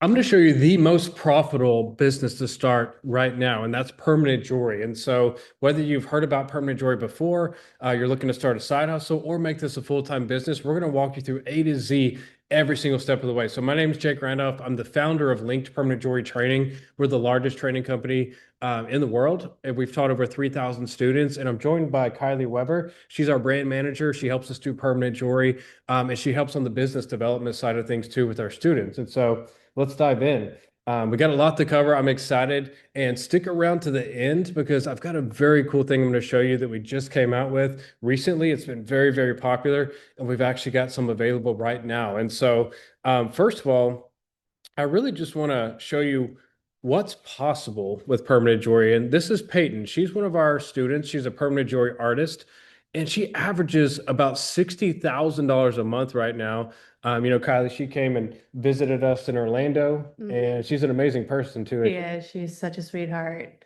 I'm going to show you the most profitable business to start right now, and that's permanent jewelry. And so, whether you've heard about permanent jewelry before, you're looking to start a side hustle, or make this a full-time business, we're going to walk you through A to Z every single step of the way. So, my name is Jake Randolph. I'm the founder of Linked Permanent Jewelry Training. We're the largest training company in the world, and we've taught over 3,000 students. And I'm joined by Kylie Weber. She's our brand manager. She helps us do permanent jewelry, and she helps on the business development side of things too with our students. And so, let's dive in. We got a lot to cover. I'm excited, and stick around to the end because I've got a very cool thing I'm going to show you that we just came out with recently. It's been very, very popular, and we've actually got some available right now. And so, first of all, I really just want to show you what's possible with permanent jewelry. And this is Payton. She's one of our students. She's a permanent jewelry artist, and she averages about $60,000 a month right now. Kylie, she came and visited us in Orlando, and she's an amazing person too. Yeah, she's such a sweetheart.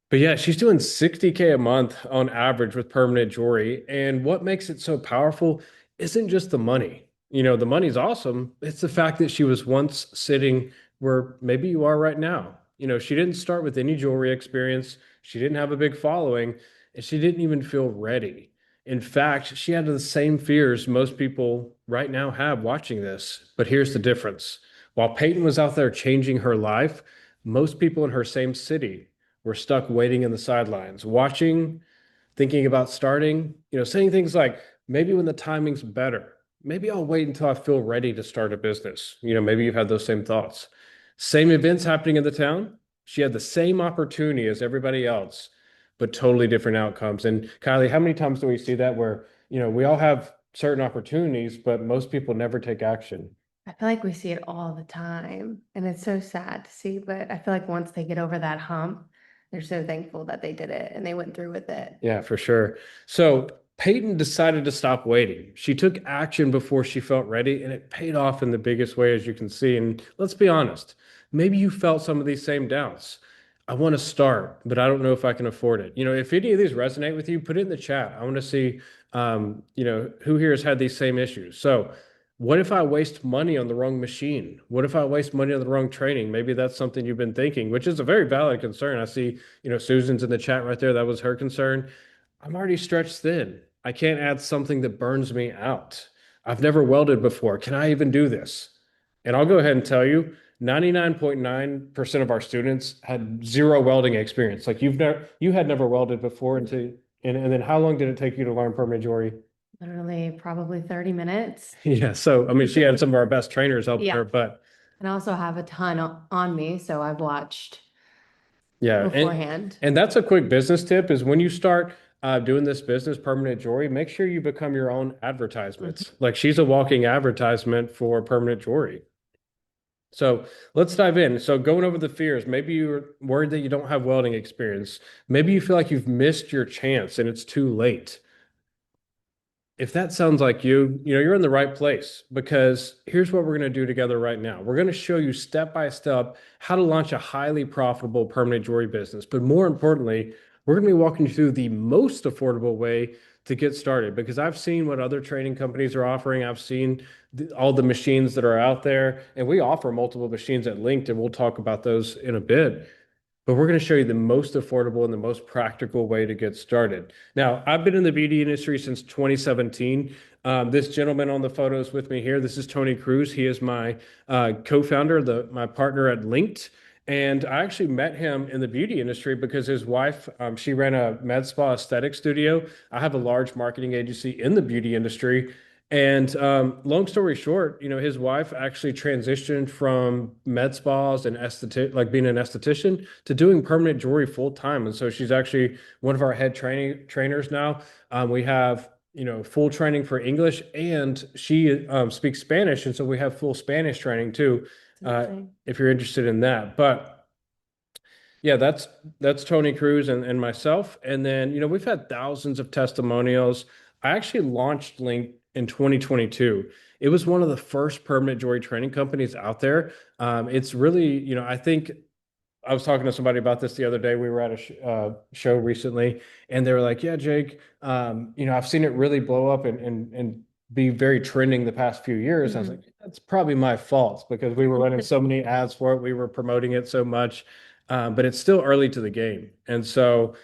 But yeah, she's doing 60K a month on average with permanent jewelry. And what makes it so powerful isn't just the money. The money's awesome. It's the fact that she was once sitting where maybe you are right now. She didn't start with any jewelry experience. She didn't have a big following, and she didn't even feel ready. In fact, she had the same fears most people right now have watching this. But here's the difference. While Peyton was out there changing her life, most people in her same city were stuck waiting in the sidelines, watching, thinking about starting, saying things like, maybe when the timing's better, maybe I'll wait until I feel ready to start a business. Maybe you've had those same thoughts. Same events happening in the town. She had the same opportunity as everybody else, but totally different outcomes. And Kylie, how many times do we see that where, we all have certain opportunities, but most people never take action? I feel like we see it all the time, and it's so sad to see, but I feel like once they get over that hump, they're so thankful that they did it and they went through with it. Yeah, for sure. So Peyton decided to stop waiting. She took action before she felt ready, and it paid off in the biggest way, as you can see. And let's be honest, maybe you felt some of these same doubts. I want to start, but I don't know if I can afford it. If any of these resonate with you, put it in the chat. I want to see, who here has had these same issues. So, what if I waste money on the wrong machine? What if I waste money on the wrong training? Maybe that's something you've been thinking, which is a very valid concern. I see, Susan's in the chat right there. That was her concern. I'm already stretched thin. I can't add something that burns me out. I've never welded before. Can I even do this? And I'll go ahead and tell you, 99.9% of our students had zero welding experience. Like you had never welded before and then how long did it take you to learn permanent jewelry? Literally, probably 30 minutes. Yeah. So, I mean, she had some of our best trainers helping Yeah. her, but And I also have a ton on me, so I've watched yeah. And, beforehand. and that's a quick business tip is when you start doing this business, permanent jewelry, make sure you become your own advertisements. Mhm. Like she's a walking advertisement for permanent jewelry. So let's dive in. So going over the fears, maybe you're worried that you don't have welding experience. Maybe you feel like you've missed your chance and it's too late. If that sounds like you're in the right place because here's what we're going to do together right now. We're going to show you step by step how to launch a highly profitable permanent jewelry business. But more importantly, we're going to be walking you through the most affordable way to get started because I've seen what other training companies are offering. I've seen all the machines that are out there, and we offer multiple machines at Linked, and we'll talk about those in a bit. But we're going to show you the most affordable and the most practical way to get started. Now, I've been in the beauty industry since 2017. This gentleman on the photos with me here, this is Tony Cruz. He is my co-founder, my partner at Linked. And I actually met him in the beauty industry because his wife, she ran a med spa aesthetic studio. I have a large marketing agency in the beauty industry. And long story short, his wife actually transitioned from med spas and like being an esthetician to doing permanent jewelry full time. And so she's actually one of our head trainers now. We have, full training for English, and she speaks Spanish. And so we have full Spanish training too, if you're interested in that. But yeah, that's Tony Cruz and myself. And then, we've had thousands of testimonials. I actually launched Link in 2022. It was one of the first permanent jewelry training companies out there. It's really, I think I was talking to somebody about this the other day. We were at a show recently, and they were like, "Yeah, Jake, I've seen it really blow up and be very trending the past few years." I was Mhm. like, That's probably my fault because we were running so many ads for it. We were promoting it so much, but it's still early to the game. And so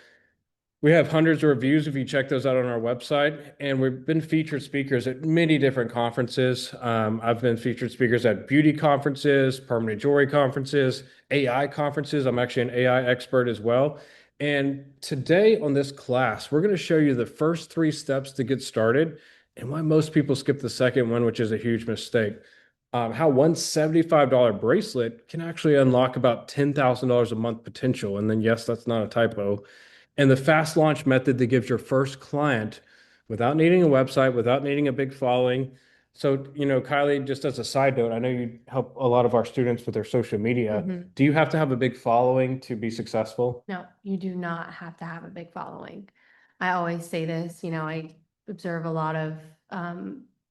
we have hundreds of reviews if you check those out on our website. And we've been featured speakers at many different conferences. I've been featured speakers at beauty conferences, permanent jewelry conferences, AI conferences. I'm actually an AI expert as well. And today on this class, we're going to show you the first 3 steps to get started and why most people skip the second one, which is a huge mistake. How one $75 bracelet can actually unlock about $10,000 a month potential. And then, yes, that's not a typo, and the fast launch method that gives your first client without needing a website, without needing a big following. So, Kylie, just as a side note, I know you help a lot of our students with their social media. Do you have to have a big following to be successful? No, you do not have to have a big following. I always say this, I observe a lot of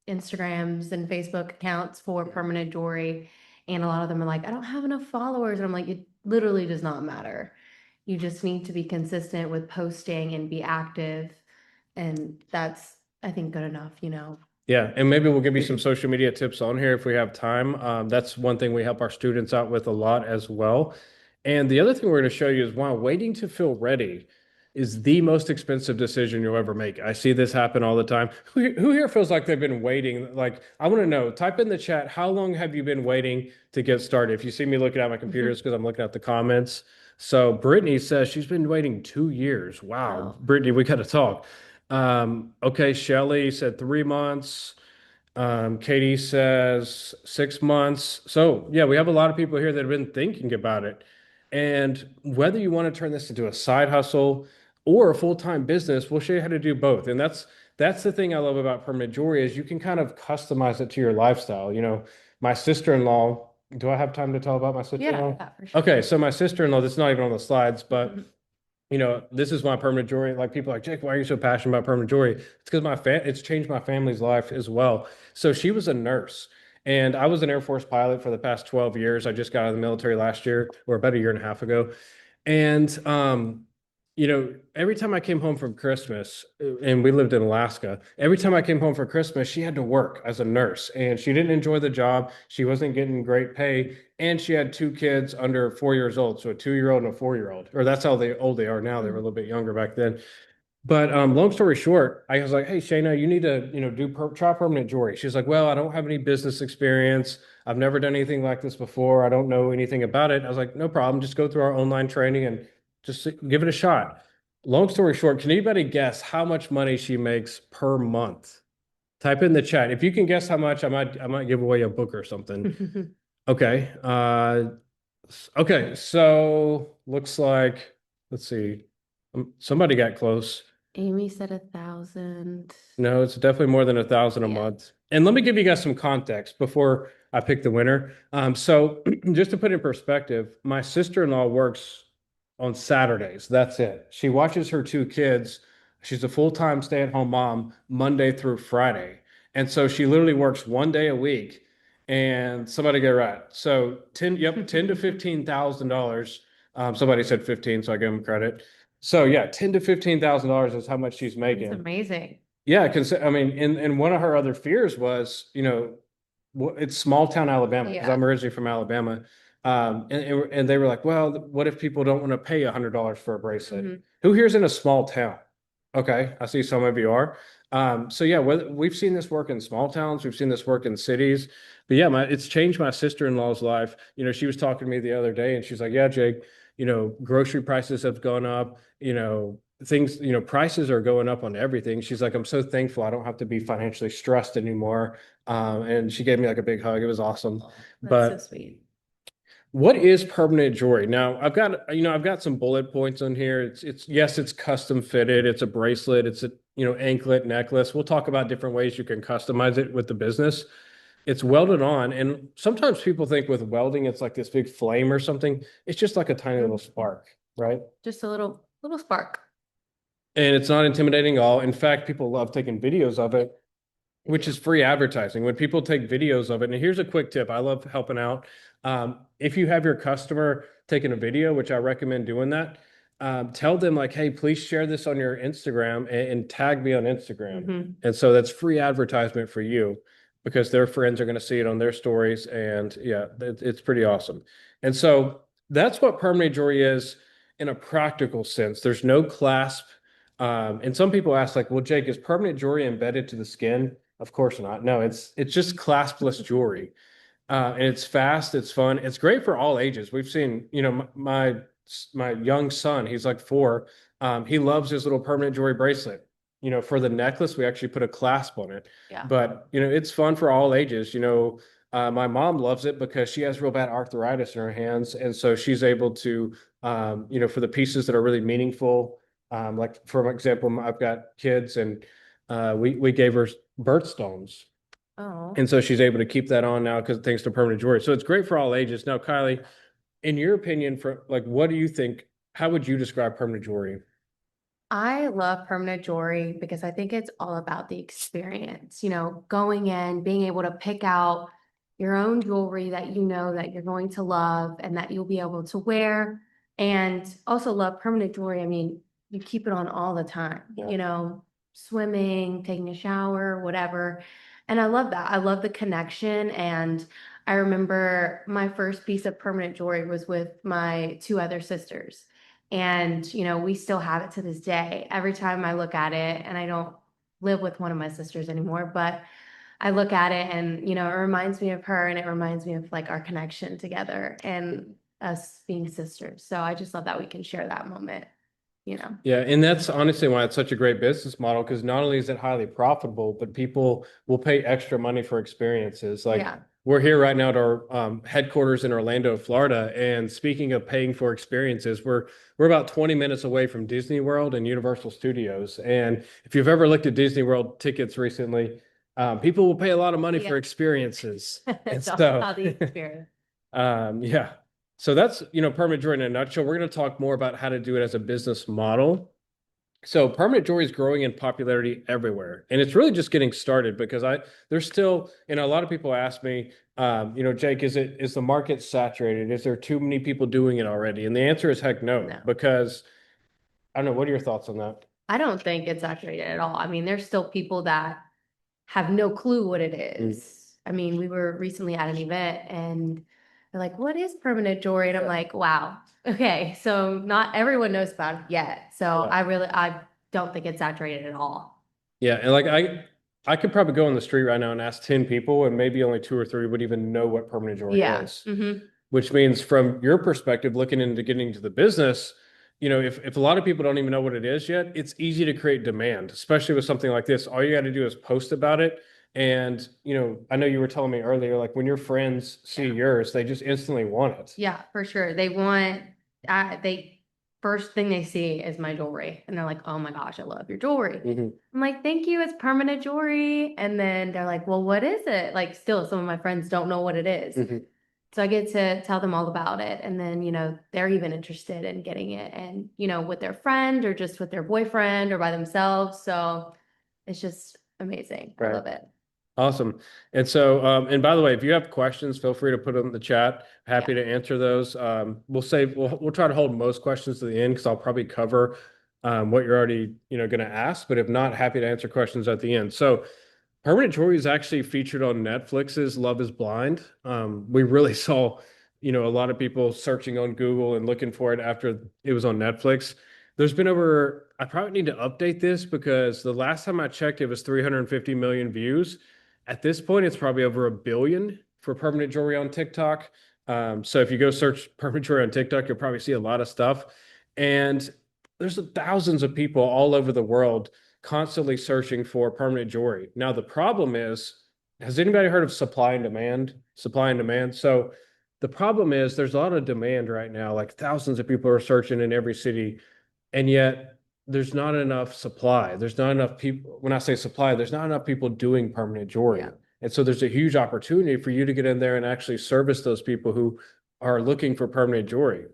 Instagrams and Facebook accounts for permanent jewelry, and a lot of them are like, I don't have enough followers. And I'm like, it literally does not matter. You just need to be consistent with posting and be active. And that's, I think, good enough. Yeah, and maybe we'll give you some social media tips on here if we have time. That's one thing we help our students out with a lot as well. And the other thing we're going to show you is why waiting to feel ready is the most expensive decision you'll ever make. I see this happen all the time. Who here feels like they've been waiting? Like, I want to know, type in the chat, how long have you been waiting to get started? If you see me looking at my computer, it's because I'm looking at the comments. So Brittany says she's been waiting 2 years. Wow. Wow. Brittany, we got to talk. Okay, Shelly said 3 months. Katie says 6 months. So yeah, we have a lot of people here that have been thinking about it. And whether you want to turn this into a side hustle or a full-time business, we'll show you how to do both. And that's the thing I love about permanent jewelry is you can kind of customize it to your lifestyle. My sister-in-law, do I have time to tell about my sister-in-law? Yeah, for sure. Okay, so my sister-in-law, that's not even on the slides, but this is my permanent jewelry. Like people are like, Jake, why are you so passionate about permanent jewelry? It's because it's changed my family's life as well. So she was a nurse and I was an Air Force pilot for the past 12 years. I just got out of the military last year or about a year and a half ago. And every time I came home from Christmas, and we lived in Alaska, every time I came home for Christmas, she had to work as a nurse and she didn't enjoy the job. She wasn't getting great pay. And she had 2 kids under 4 years old. So a 2-year-old and a 4-year-old, or that's how old they are now. They were a little bit younger back then. But long story short, I was like, hey, Shayna, you need to, try permanent jewelry. She's like, well, I don't have any business experience. I've never done anything like this before. I don't know anything about it. I was like, no problem. Just go through our online training and just give it a shot. Long story short, can anybody guess how much money she makes per month? Type in the chat. If you can guess how much, I might give away a book or something. Okay. Okay. So looks like, let's see. Somebody got close. Amy said 1,000. No, it's definitely more than 1,000 a month. And let me give you guys some context before I pick the winner. So just to put in perspective, my sister-in-law works on Saturdays. That's it. She watches her 2 kids. She's a full-time stay-at-home mom Monday through Friday. And so she literally works one day a week. And somebody get right. So 10 to $15,000. Somebody said 15, so I give them credit. So yeah, $10 to $15,000 is how much she's making. It's amazing. Yeah, because I mean, and one of her other fears was, it's small town Alabama because I'm originally from Alabama, and they were like, well, what if people don't want to pay $100 for a bracelet? Who here's in a small town? Okay, I see some of you are. So yeah, we've seen this work in small towns, we've seen this work in cities, but yeah, it's changed my sister-in-law's life. She was talking to me the other day, and she's like, yeah, Jake, grocery prices have gone up, things, prices are going up on everything. She's like, I'm so thankful I don't have to be financially stressed anymore. And she gave me like a big hug. It was awesome. That's so sweet. What is permanent jewelry? Now, I've got some bullet points on here. It's custom fitted. It's a bracelet. It's a, anklet, necklace. We'll talk about different ways you can customize it with the business. It's welded on. And sometimes people think with welding, it's like this big flame or something. It's just like a tiny little spark, right? Just a little spark. And it's not intimidating at all. In fact, people love taking videos of it, which is free advertising. When people take videos of it, and here's a quick tip, I love helping out. If you have your customer taking a video, which I recommend doing that, tell them like, hey, please share this on your Instagram and tag me on Instagram. And so that's free advertisement for you. because their friends are going to see it on their stories. And yeah, it's pretty awesome. And so that's what permanent jewelry is in a practical sense. There's no clasp. And some people ask, like, well, Jake, is permanent jewelry embedded to the skin? Of course not. No, it's just claspless jewelry. And it's fast, it's fun, it's great for all ages. We've seen, my young son, he's like 4. He loves his little permanent jewelry bracelet. For the necklace, we actually put a clasp on it. Yeah. But it's fun for all ages. My mom loves it because she has real bad arthritis in her hands, and so she's able to, for the pieces that are really meaningful. Like for example, I've got kids, and we gave her birthstones. Oh. And so she's able to keep that on now because thanks to permanent jewelry. So it's great for all ages. Now, Kylie, in your opinion, for like, what do you think? How would you describe permanent jewelry? I love permanent jewelry because I think it's all about the experience, going in, being able to pick out your own jewelry that you know that you're going to love and that you'll be able to wear. And also love permanent jewelry. I mean, you keep it on all the time, Yeah. swimming, taking a shower, whatever. And I love that. I love the connection. And I remember my first piece of permanent jewelry was with my 2 other sisters. And, we still have it to this day. Every time I look at it, and I don't live with one of my sisters anymore, but I look at it and, it reminds me of her and it reminds me of like our connection together and us being sisters. So I just love that we can share that moment. Yeah, and that's honestly why it's such a great business model because not only is it highly profitable, but people will pay extra money for experiences. Like Yeah. we're here right now at our headquarters in Orlando, Florida, and speaking of paying for experiences, we're about 20 minutes away from Disney World and Universal Studios. And if you've ever looked at Disney World tickets recently, people will pay a lot of money for Yeah. experiences. And It's all so, about the experience. yeah. So that's, permanent jewelry in a nutshell. We're going to talk more about how to do it as a business model. So permanent jewelry is growing in popularity everywhere, and it's really just getting started because there's still, a lot of people ask me, Jake, is the market saturated? Is there too many people doing it already? And the answer is heck no, No. because I don't know. What are your thoughts on that? I don't think it's saturated at all. I mean, there's still people that have no clue what it is. I mean, we were recently at an event and they're like, what is permanent jewelry? And I'm like, wow, okay, so not everyone knows about it yet. So Yeah. I don't think it's saturated at all. Yeah, and like I could probably go on the street right now and ask 10 people, and maybe only 2 or 3 would even know what permanent jewelry Yeah. is. Mm-hmm. Which means from your perspective, looking into getting into the business, if a lot of people don't even know what it is yet, it's easy to create demand, especially with something like this. All you got to do is post about it. And, I know you were telling me earlier, like when your friends see Yeah. yours, they just instantly want it. Yeah, for sure. They first thing they see is my jewelry and they're like, oh my gosh, I love your jewelry. Mhm. I'm like, thank you, it's permanent jewelry. And then they're like, well, what is it? Like, still, some of my friends don't know what it is. Mhm. So I get to tell them all about it. And then, they're even interested in getting it and, with their friend or just with their boyfriend or by themselves. So it's just amazing. I Right. love it. Awesome. And so, and by the way, if you have questions, feel free to put them in the chat. Happy to answer those. We'll try to hold most questions to the end because I'll probably cover what you're already, going to ask. But if not, happy to answer questions at the end. So, permanent jewelry is actually featured on Netflix's Love is Blind. We really saw, a lot of people searching on Google and looking for it after it was on Netflix. There's been I probably need to update this because the last time I checked, it was 350 million views. At this point, it's probably over 1 billion for permanent jewelry on TikTok. So if you go search permanent jewelry on TikTok, you'll probably see a lot of stuff. And there's thousands of people all over the world constantly searching for permanent jewelry. Now, the problem is, has anybody heard of supply and demand? Supply and demand. So the problem is there's a lot of demand right now, like thousands of people are searching in every city, and yet there's not enough supply. There's not enough people. When I say supply, there's not enough people doing permanent jewelry. Yeah. And so there's a huge opportunity for you to get in there and actually service those people who are looking for permanent jewelry.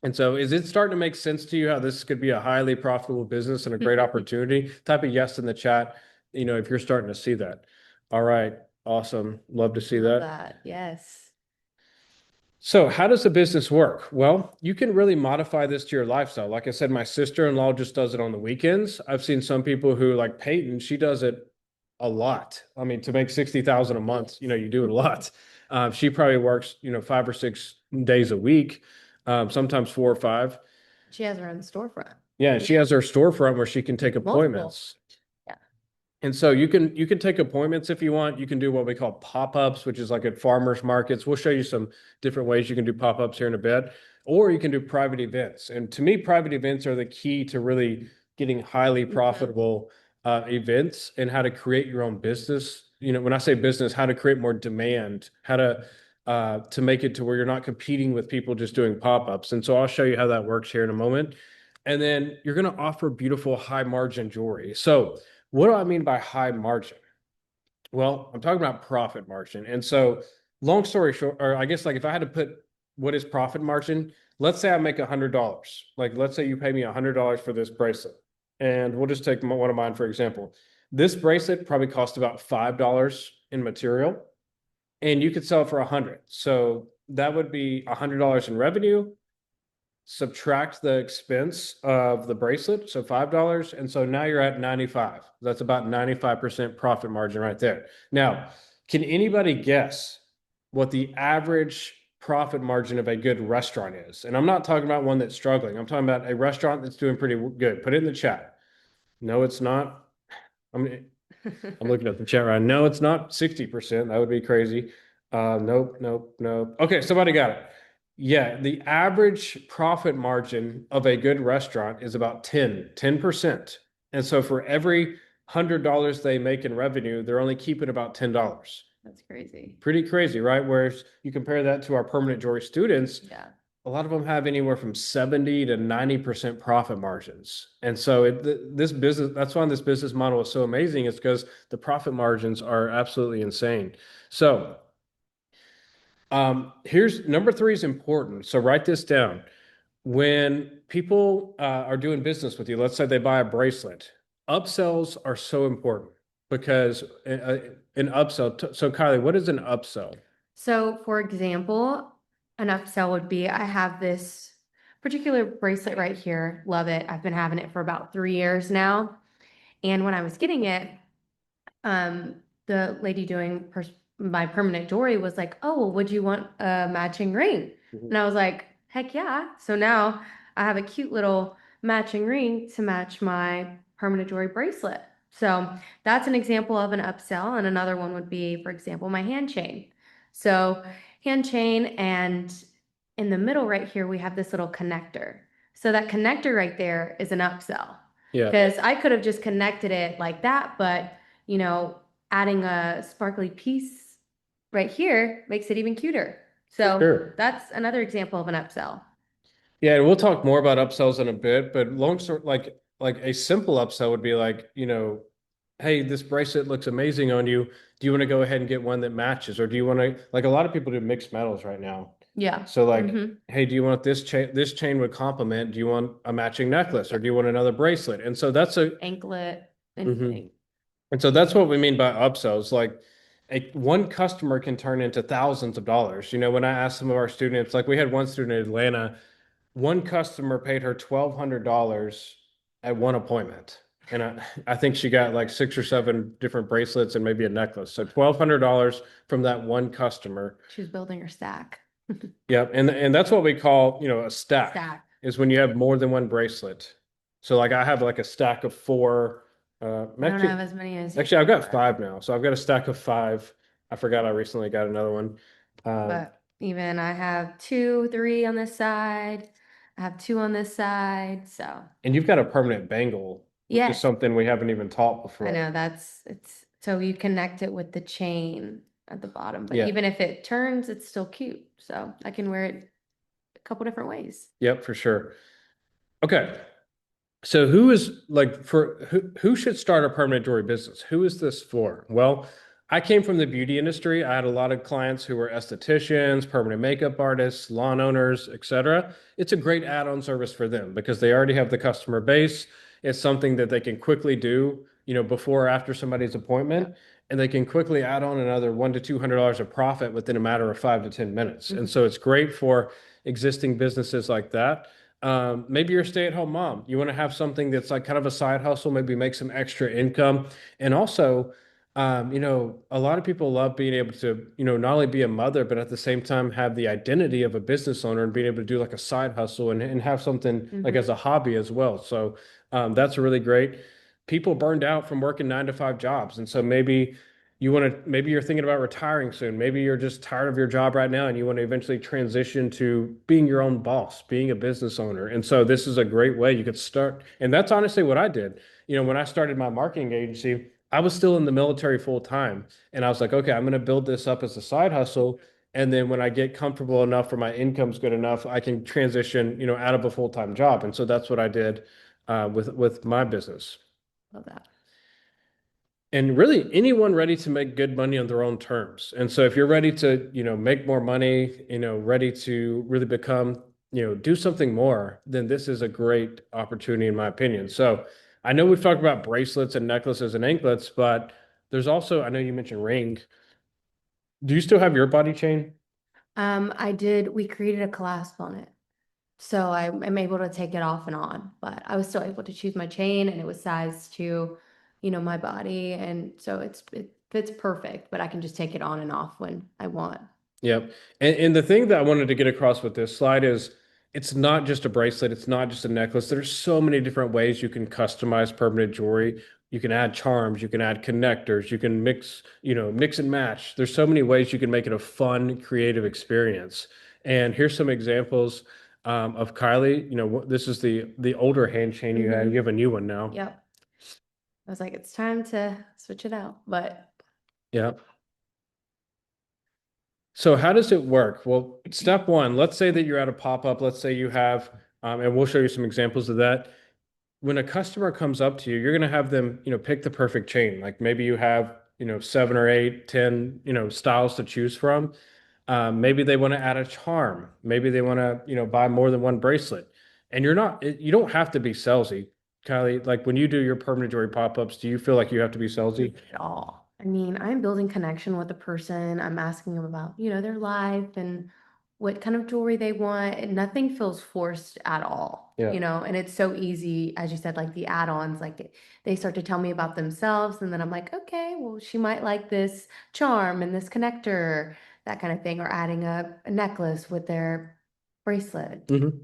And so is it starting to make sense to you how this could be a highly profitable business and a great opportunity? Type a yes in the chat, if you're starting to see that. All right. Awesome. Love to see Love that. that. Yes. So how does the business work? Well, you can really modify this to your lifestyle. Like I said, my sister-in-law just does it on the weekends. I've seen some people who like Payton, she does it a lot. I mean, to make 60,000 a month, you do it a lot. She probably works, 5 or 6 days a week, sometimes 4 or 5. She has her own storefront. Yeah, she has her storefront where she can take Multiple. appointments. Yeah. And so you can take appointments if you want. You can do what we call pop-ups, which is like at farmers markets. We'll show you some different ways you can do pop-ups here in a bit, or you can do private events. And to me, private events are the key to really getting highly profitable events and how to create your own business. When I say business, how to create more demand, how to make it to where you're not competing with people just doing pop-ups. And so I'll show you how that works here in a moment. And then you're going to offer beautiful high margin jewelry. So what do I mean by high margin? Well, I'm talking about profit margin. And so, long story short, or I guess like if I had to put what is profit margin, let's say I make $100. Like, let's say you pay me $100 for this bracelet. And we'll just take one of mine, for example. This bracelet probably cost about $5 in material, and you could sell it for 100. So that would be $100 in revenue. Subtract the expense of the bracelet, so $5, and so now you're at 95. That's about 95% profit margin right there. Now, can anybody guess what the average profit margin of a good restaurant is? And I'm not talking about one that's struggling. I'm talking about a restaurant that's doing pretty good. Put it in the chat. No, it's not. I'm looking at the chat right now. No, it's not 60%. That would be crazy. Nope, nope, nope. Okay, somebody got it. Yeah, the average profit margin of a good restaurant is about 10%. And so for every $100 they make in revenue, they're only keeping about $10. That's crazy. Pretty crazy, right? Whereas you compare that to our permanent jewelry students, Yeah. a lot of them have anywhere from 70 to 90% profit margins. And so this business, that's why this business model is so amazing. It's because the profit margins are absolutely insane. So here's number 3 is important. So write this down. When people are doing business with you, let's say they buy a bracelet, upsells are so important because an upsell. So Kylie, what is an upsell? So for example, an upsell would be, I have this particular bracelet right here. Love it. I've been having it for about 3 years now. And when I was getting it, the lady doing my permanent jewelry was like, oh, well, would you want a matching ring? And I was like, heck yeah. So now I have a cute little matching ring to match my permanent jewelry bracelet. So that's an example of an upsell. And another one would be, for example, my hand chain. So hand chain, and in the middle right here, we have this little connector. So that connector right there is an upsell. Yeah. Because I could have just connected it like that, but adding a sparkly piece right here makes it even cuter. So Sure. That's another example of an upsell. Yeah, and we'll talk more about upsells in a bit, but long story, like a simple upsell would be like, hey, this bracelet looks amazing on you. Do you want to go ahead and get one that matches? Or do you want to, like a lot of people do mixed metals right now. Yeah. So like, hey, do you want this chain? This chain would complement. Do you want a matching necklace, or do you want another bracelet? And so that's a anklet, anything. And so that's what we mean by upsells. Like one customer can turn into thousands of dollars. When I asked some of our students, like we had one student in Atlanta, one customer paid her $1,200 at one appointment. And I think she got like 6 or 7 different bracelets and maybe a necklace. So $1,200 from that one customer. She was building her stack. Yep. And that's what we call, a stack. Stack. Is when you have more than one bracelet. So like I have like a stack of 4. I don't have as many as you. Actually, I've got 5 now. So I've got a stack of 5. I forgot I recently got another one. But even I have 2, 3 on this side. I have 2 on this side. So. And you've got a permanent bangle. Yeah. Which is something we haven't even taught before. I know it's so you connect it with the chain at the bottom, but Yeah. even if it turns, it's still cute. So I can wear it a couple different ways. Yep, for sure. Okay. So who should start a permanent jewelry business? Who is this for? Well, I came from the beauty industry. I had a lot of clients who were estheticians, permanent makeup artists, salon owners, etc. It's a great add-on service for them because they already have the customer base. It's something that they can quickly do, before or after somebody's appointment, and they can quickly add on another $100 to $200 of profit within a matter of 5 to 10 minutes. And so it's great for existing businesses like that. Maybe you're a stay-at-home mom. You want to have something that's like kind of a side hustle, maybe make some extra income. And also, A lot of people love being able to, not only be a mother, but at the same time have the identity of a business owner and being able to do like a side hustle and have something like Mhm. as a hobby as well. So that's really great. People burned out from working 9 to 5 jobs. And so maybe you're thinking about retiring soon. Maybe you're just tired of your job right now and you want to eventually transition to being your own boss, being a business owner. And so this is a great way you could start. And that's honestly what I did. When I started my marketing agency, I was still in the military full time. And I was like, okay, I'm going to build this up as a side hustle. And then when I get comfortable enough or my income's good enough, I can transition, out of a full-time job. And so that's what I did with my business. Love that. And really anyone ready to make good money on their own terms. And so if you're ready to, make more money, ready to really become, do something more, then this is a great opportunity in my opinion. So I know we've talked about bracelets and necklaces and anklets, but there's also, I know you mentioned ring. Do you still have your body chain? We created a clasp on it. So I'm able to take it off and on, but I was still able to choose my chain and it was sized to, my body. And so it fits perfect, but I can just take it on and off when I want. Yep. And the thing that I wanted to get across with this slide is it's not just a bracelet, it's not just a necklace. There's so many different ways you can customize permanent jewelry. You can add charms, you can add connectors, you can mix and match. There's so many ways you can make it a fun, creative experience. And here's some examples of Kylie. This is the older hand chain you had. Mhm. You have a new one now. Yep. I was like, it's time to switch it out, but Yeah. So how does it work? Well, step one, let's say that you're at a pop-up. Let's say you have, and we'll show you some examples of that. When a customer comes up to you, you're going to have them, pick the perfect chain. Like maybe you have, 7 or 8, 10, styles to choose from. Maybe they want to add a charm. Maybe they want to, buy more than one bracelet. And you don't have to be salesy. Kylie, like when you do your permanent jewelry pop-ups, do you feel like you have to be salesy? at all. I mean, I'm building connection with the person. I'm asking them about, their life and what kind of jewelry they want. And nothing feels forced at all, Yeah. and it's so easy, as you said, like the add-ons, like they start to tell me about themselves. And then I'm like, okay, well, she might like this charm and this connector, that kind of thing, or adding a necklace with their bracelet. Mhm.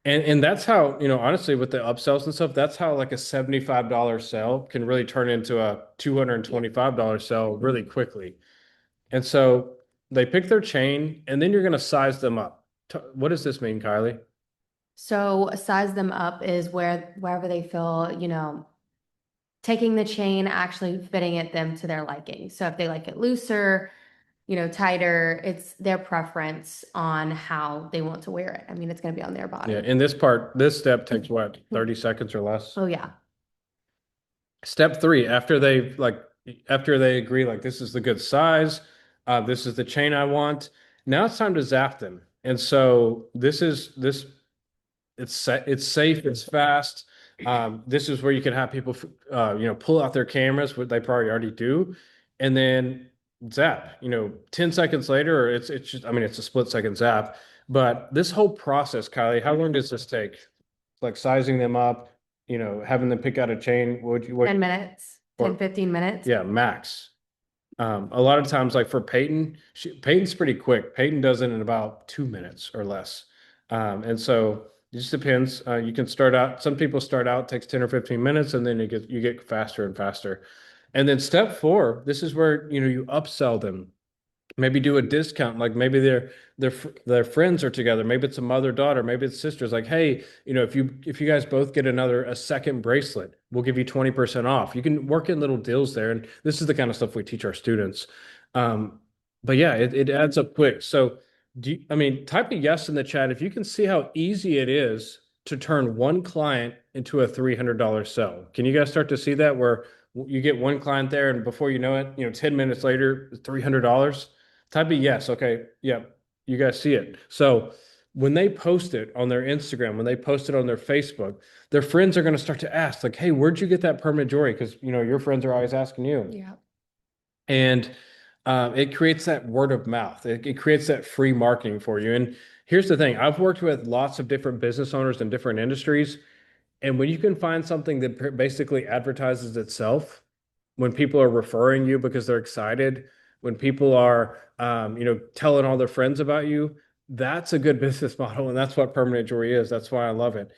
And that's how, honestly, with the upsells and stuff, that's how like a $75 sale can really turn into a $225 sale really quickly. And so they pick their chain and then you're going to size them up. What does this mean, Kylie? So size them up is wherever they feel, taking the chain, actually fitting it them to their liking. So if they like it looser, tighter, it's their preference on how they want to wear it. I mean, it's going to be on their Yeah. body. In this step takes what, 30 seconds or less? Oh yeah. Step three, after they agree, like this is the good size, this is the chain I want. Now it's time to zap them. And so this it's safe, it's fast. This is where you can have people pull out their cameras, what they probably already do, and then zap. 10 seconds later, or it's just, I mean, it's a split second zap. But this whole process, Kylie, how long does this take? Like sizing them up, having them pick out a chain. 10 minutes, 10, or 15 minutes. yeah, max. A lot of times, like for Payton, Payton's pretty quick. Payton does it in about 2 minutes or less. And so it just depends. You can start out, some people start out, takes 10 or 15 minutes, and then you get faster and faster. And then step four, this is where you upsell them. Maybe do a discount, like maybe their friends are together, maybe it's a mother daughter, maybe it's sisters, like hey, if you guys both get a second bracelet, we'll give you 20% off. You can work in little deals there, and this is the kind of stuff we teach our students. um but yeah, it adds up quick. So I mean, type a yes in the chat if you can see how easy it is to turn one client into a $300 sell. Can you guys start to see that, where you get one client there and before you know it, 10 minutes later, $300? Type a yes. Okay. Yep. You guys see it. So when they post it on their Instagram, when they post it on their Facebook, their friends are going to start to ask, like, hey, where'd you get that permanent jewelry? Because, your friends are always asking you. Yeah. And it creates that word of mouth. It creates that free marketing for you. And here's the thing. I've worked with lots of different business owners in different industries. And when you can find something that basically advertises itself, when people are referring you because they're excited, when people are, telling all their friends about you, that's a good business model. And that's what permanent jewelry is. That's why I love it.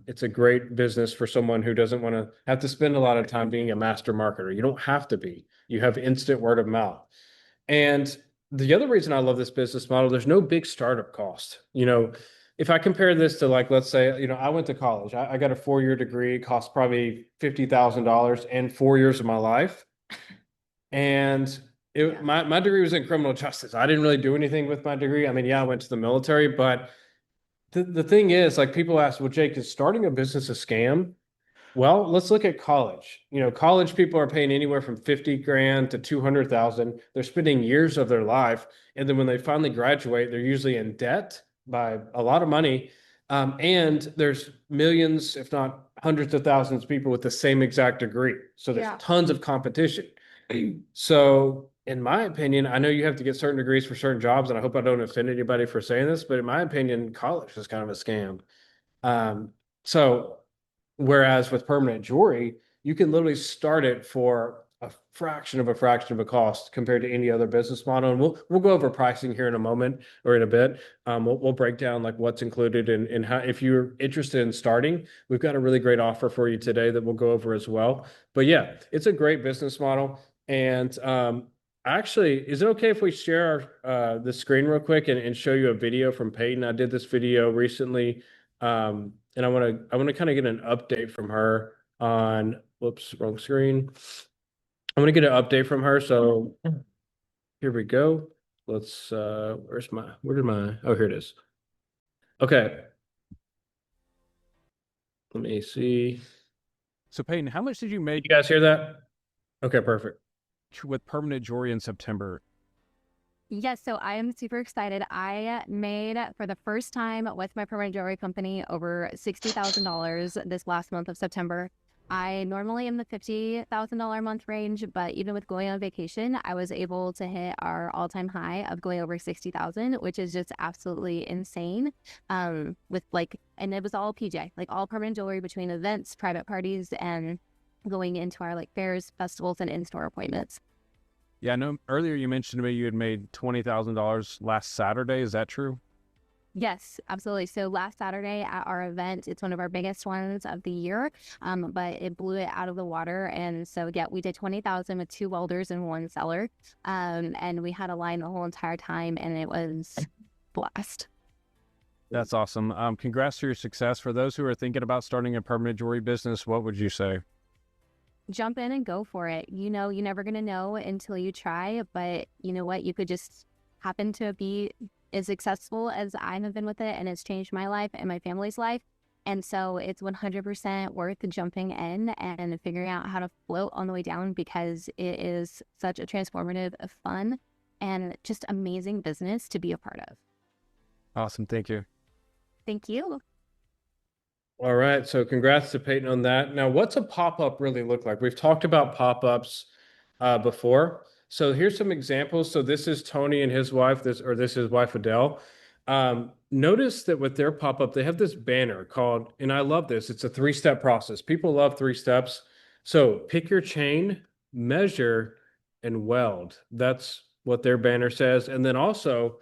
It's a great business for someone who doesn't want to have to spend a lot of time being a master marketer. You don't have to be. You have instant word of mouth. And the other reason I love this business model, there's no big startup cost. If I compare this to, like, let's say, I went to college. I got a 4-year degree, cost probably $50,000 and 4 years of my life. And my degree was in criminal justice. I didn't really do anything with my degree. I mean, yeah, I went to the military, but the thing is, like, people ask, well, Jake, is starting a business a scam? Well, let's look at college. College people are paying anywhere from 50 grand to 200,000. They're spending years of their life. And then when they finally graduate, they're usually in debt by a lot of money. And there's millions, if not hundreds of thousands of people with the same exact degree. So there's tons of competition. So in my opinion, I know you have to get certain degrees for certain jobs, and I hope I don't offend anybody for saying this, but in my opinion, college is kind of a scam. So whereas with permanent jewelry, you can literally start it for a fraction of a cost compared to any other business model. And we'll go over pricing here in a moment or in a bit. We'll break down like what's included and how, if you're interested in starting, we've got a really great offer for you today that we'll go over as well. But yeah, it's a great business model. And actually, is it okay if we share the screen real quick and show you a video from Payton? I did this video recently. And I want to kind of get an update from her on, whoops, wrong screen. I want to get an update from her. So here we go. Let's where did my, oh, here it is. Okay. Let me see. So Payton, how much did you make You guys hear that? Okay, perfect. with permanent jewelry in September? Yes, so I am super excited. I made for the first time with my permanent jewelry company over $60,000 this last month of September. I normally am the $50,000 a month range, but even with going on vacation, I was able to hit our all-time high of going over 60,000, which is just absolutely insane. With like, and it was all PJ, like all permanent jewelry between events, private parties, and going into our like fairs, festivals, and in-store appointments. Yeah, I know earlier you mentioned to me you had made $20,000 last Saturday. Is that true? Yes, absolutely. So last Saturday at our event, it's one of our biggest ones of the year, but it blew it out of the water. And so, yeah, we did 20,000 with 2 welders and 1 seller. And we had a line the whole entire time, and it was blast. That's awesome. Congrats for your success. For those who are thinking about starting a permanent jewelry business, what would you say? Jump in and go for it. You know, you're never going to know until you try, but you know what? You could just happen to be as successful as I have been with it, and it's changed my life and my family's life. And so it's 100% worth jumping in and figuring out how to float on the way down, because it is such a transformative, fun, and just amazing business to be a part of. Awesome. Thank you. Thank you. All right. So congrats to Payton on that. Now, what's a pop-up really look like? We've talked about pop-ups before. So here's some examples. So this is Tony and his wife, this is his wife, Adele. Notice that with their pop-up, they have this banner called, and I love this, it's a 3-step process. People love 3 steps. So pick your chain, measure, and weld. That's what their banner says. And then also,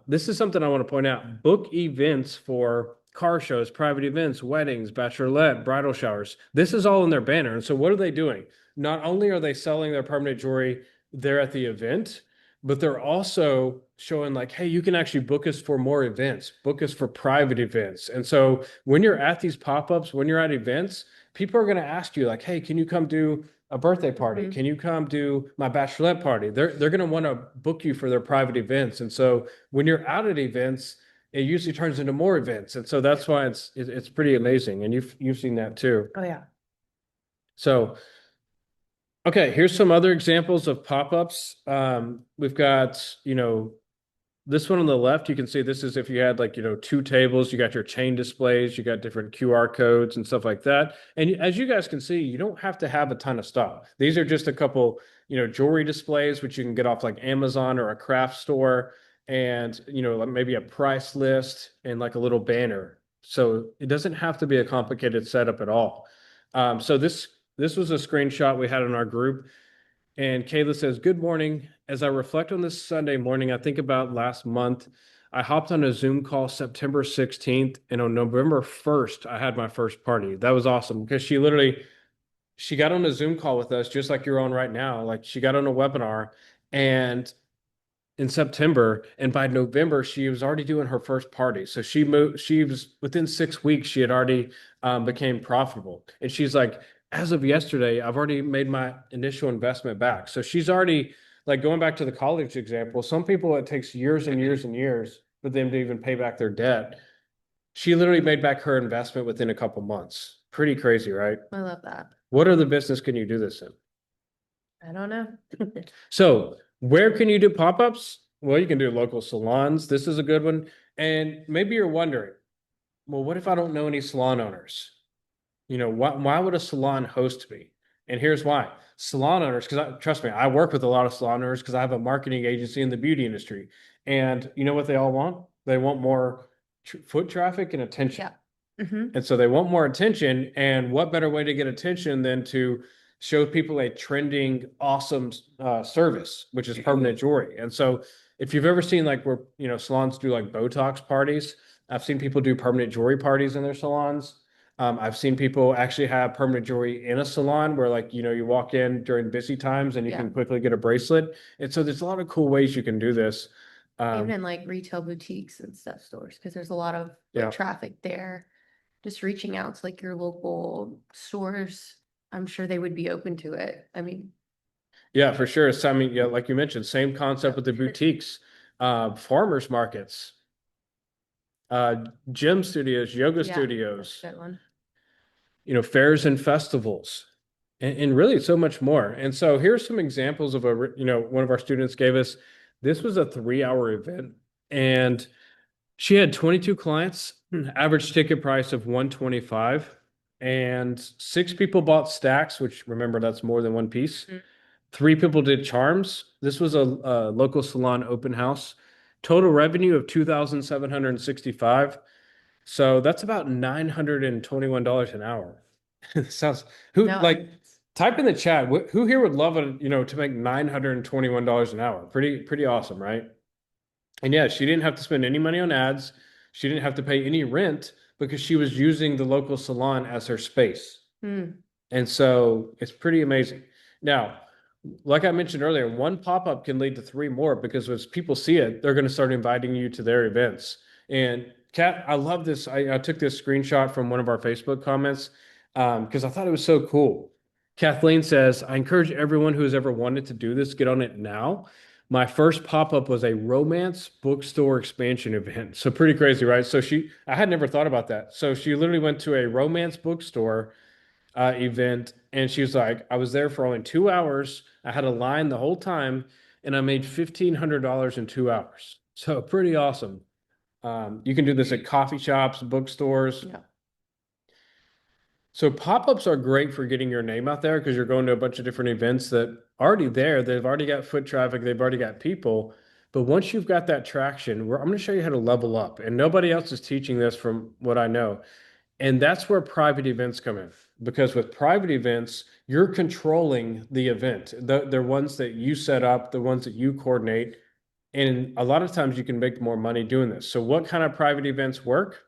this is something I want to point out. Book events for car shows, private events, weddings, bachelorette, bridal showers. This is all in their banner. And so what are they doing? Not only are they selling their permanent jewelry there at the event, but they're also showing like, hey, you can actually book us for more events, book us for private events. And so when you're at these pop-ups, when you're at events, people are going to ask you like, hey, can you come do a birthday party? Mhm. Can you come do my bachelorette party? They're going to want to book you for their private events. And so when you're out at events, it usually turns into more events. And so that's why it's pretty amazing. And you've seen that too. Oh, yeah. So, okay, here's some other examples of pop-ups. We've got, this one on the left, you can see this is if you had like, 2 tables, you got your chain displays, you got different QR codes and stuff like that. And as you guys can see, you don't have to have a ton of stuff. These are just a couple, jewelry displays, which you can get off like Amazon or a craft store, and, like maybe a price list and like a little banner. So it doesn't have to be a complicated setup at all. So this this was a screenshot we had in our group. And Kayla says, "Good morning. As I reflect on this Sunday morning, I think about last month. I hopped on a Zoom call September 16th, and on November 1st, I had my first party." That was awesome because she got on a Zoom call with us just like you're on right now. Like she got on a webinar and in September, and by November she was already doing her first party. So she was within 6 weeks she had already became profitable. And she's like, as of yesterday, I've already made my initial investment back. So she's already, like, going back to the college example, some people it takes years and years and years for them to even pay back their debt. She literally made back her investment within a couple months. Pretty crazy, right? I love that. What other business can you do this in? I don't know. So where can you do pop-ups? Well, you can do local salons. This is a good one. And maybe you're wondering, well, what if I don't know any salon owners? You know, why would a salon host me? And here's why. Salon owners, because trust me, I work with a lot of salon owners because I have a marketing agency in the beauty industry. And you know what they all want? They want more foot traffic and attention. Yeah. Mm-hmm. And so they want more attention. And what better way to get attention than to show people a trending, awesome service, which is permanent jewelry. And so if you've ever seen like where, you know, salons do like Botox parties, I've seen people do permanent jewelry parties in their salons. I've seen people actually have permanent jewelry in a salon where, like, you know, you walk in during busy times and you Yeah. can quickly get a bracelet. And so there's a lot of cool ways you can do this. Even in like retail boutiques and stuff stores, because there's a lot of Yeah. traffic there. Just reaching out to like your local stores, I'm sure they would be open to it. I mean, Yeah, for sure. So, I mean, yeah, like you mentioned, same concept with the boutiques, farmers markets, gym studios, yoga yeah, studios, that's a good one. you know, fairs and festivals, and really so much more. And so here's some examples of you know, one of our students gave us. This was a 3-hour event, and she had 22 clients, average ticket price of 125, and 6 people bought stacks, which, remember, that's more than one piece. Mhm. 3 people did charms. This was a local salon open house. Total revenue of 2,765. So that's about $921 an hour. Sounds who No, like type in the chat who here would love it, you know, to make $921 an hour. Pretty awesome, right? And yeah, she didn't have to spend any money on ads. She didn't have to pay any rent because she was using the local salon as her space. Hmm. And so it's pretty amazing. Now, like I mentioned earlier, one pop-up can lead to 3 more because as people see it, they're going to start inviting you to their events. And Kat, I love this. I took this screenshot from one of our Facebook comments because I thought it was so cool. Kathleen says, "I encourage everyone who has ever wanted to do this, get on it now. My first pop-up was a romance bookstore expansion event." So pretty crazy, right? So I had never thought about that. So she literally went to a romance bookstore event, and she was like, "I was there for only 2 hours. I had a line the whole time, and I made $1,500 in 2 hours." So pretty awesome. You can do this at coffee shops, bookstores. Yeah. So pop-ups are great for getting your name out there because you're going to a bunch of different events that are already there. They've already got foot traffic. They've already got people. But once you've got that traction, I'm going to show you how to level up. And nobody else is teaching this from what I know. And that's where private events come in. Because with private events, you're controlling the event. They're ones that you set up, the ones that you coordinate. And a lot of times you can make more money doing this. So what kind of private events work?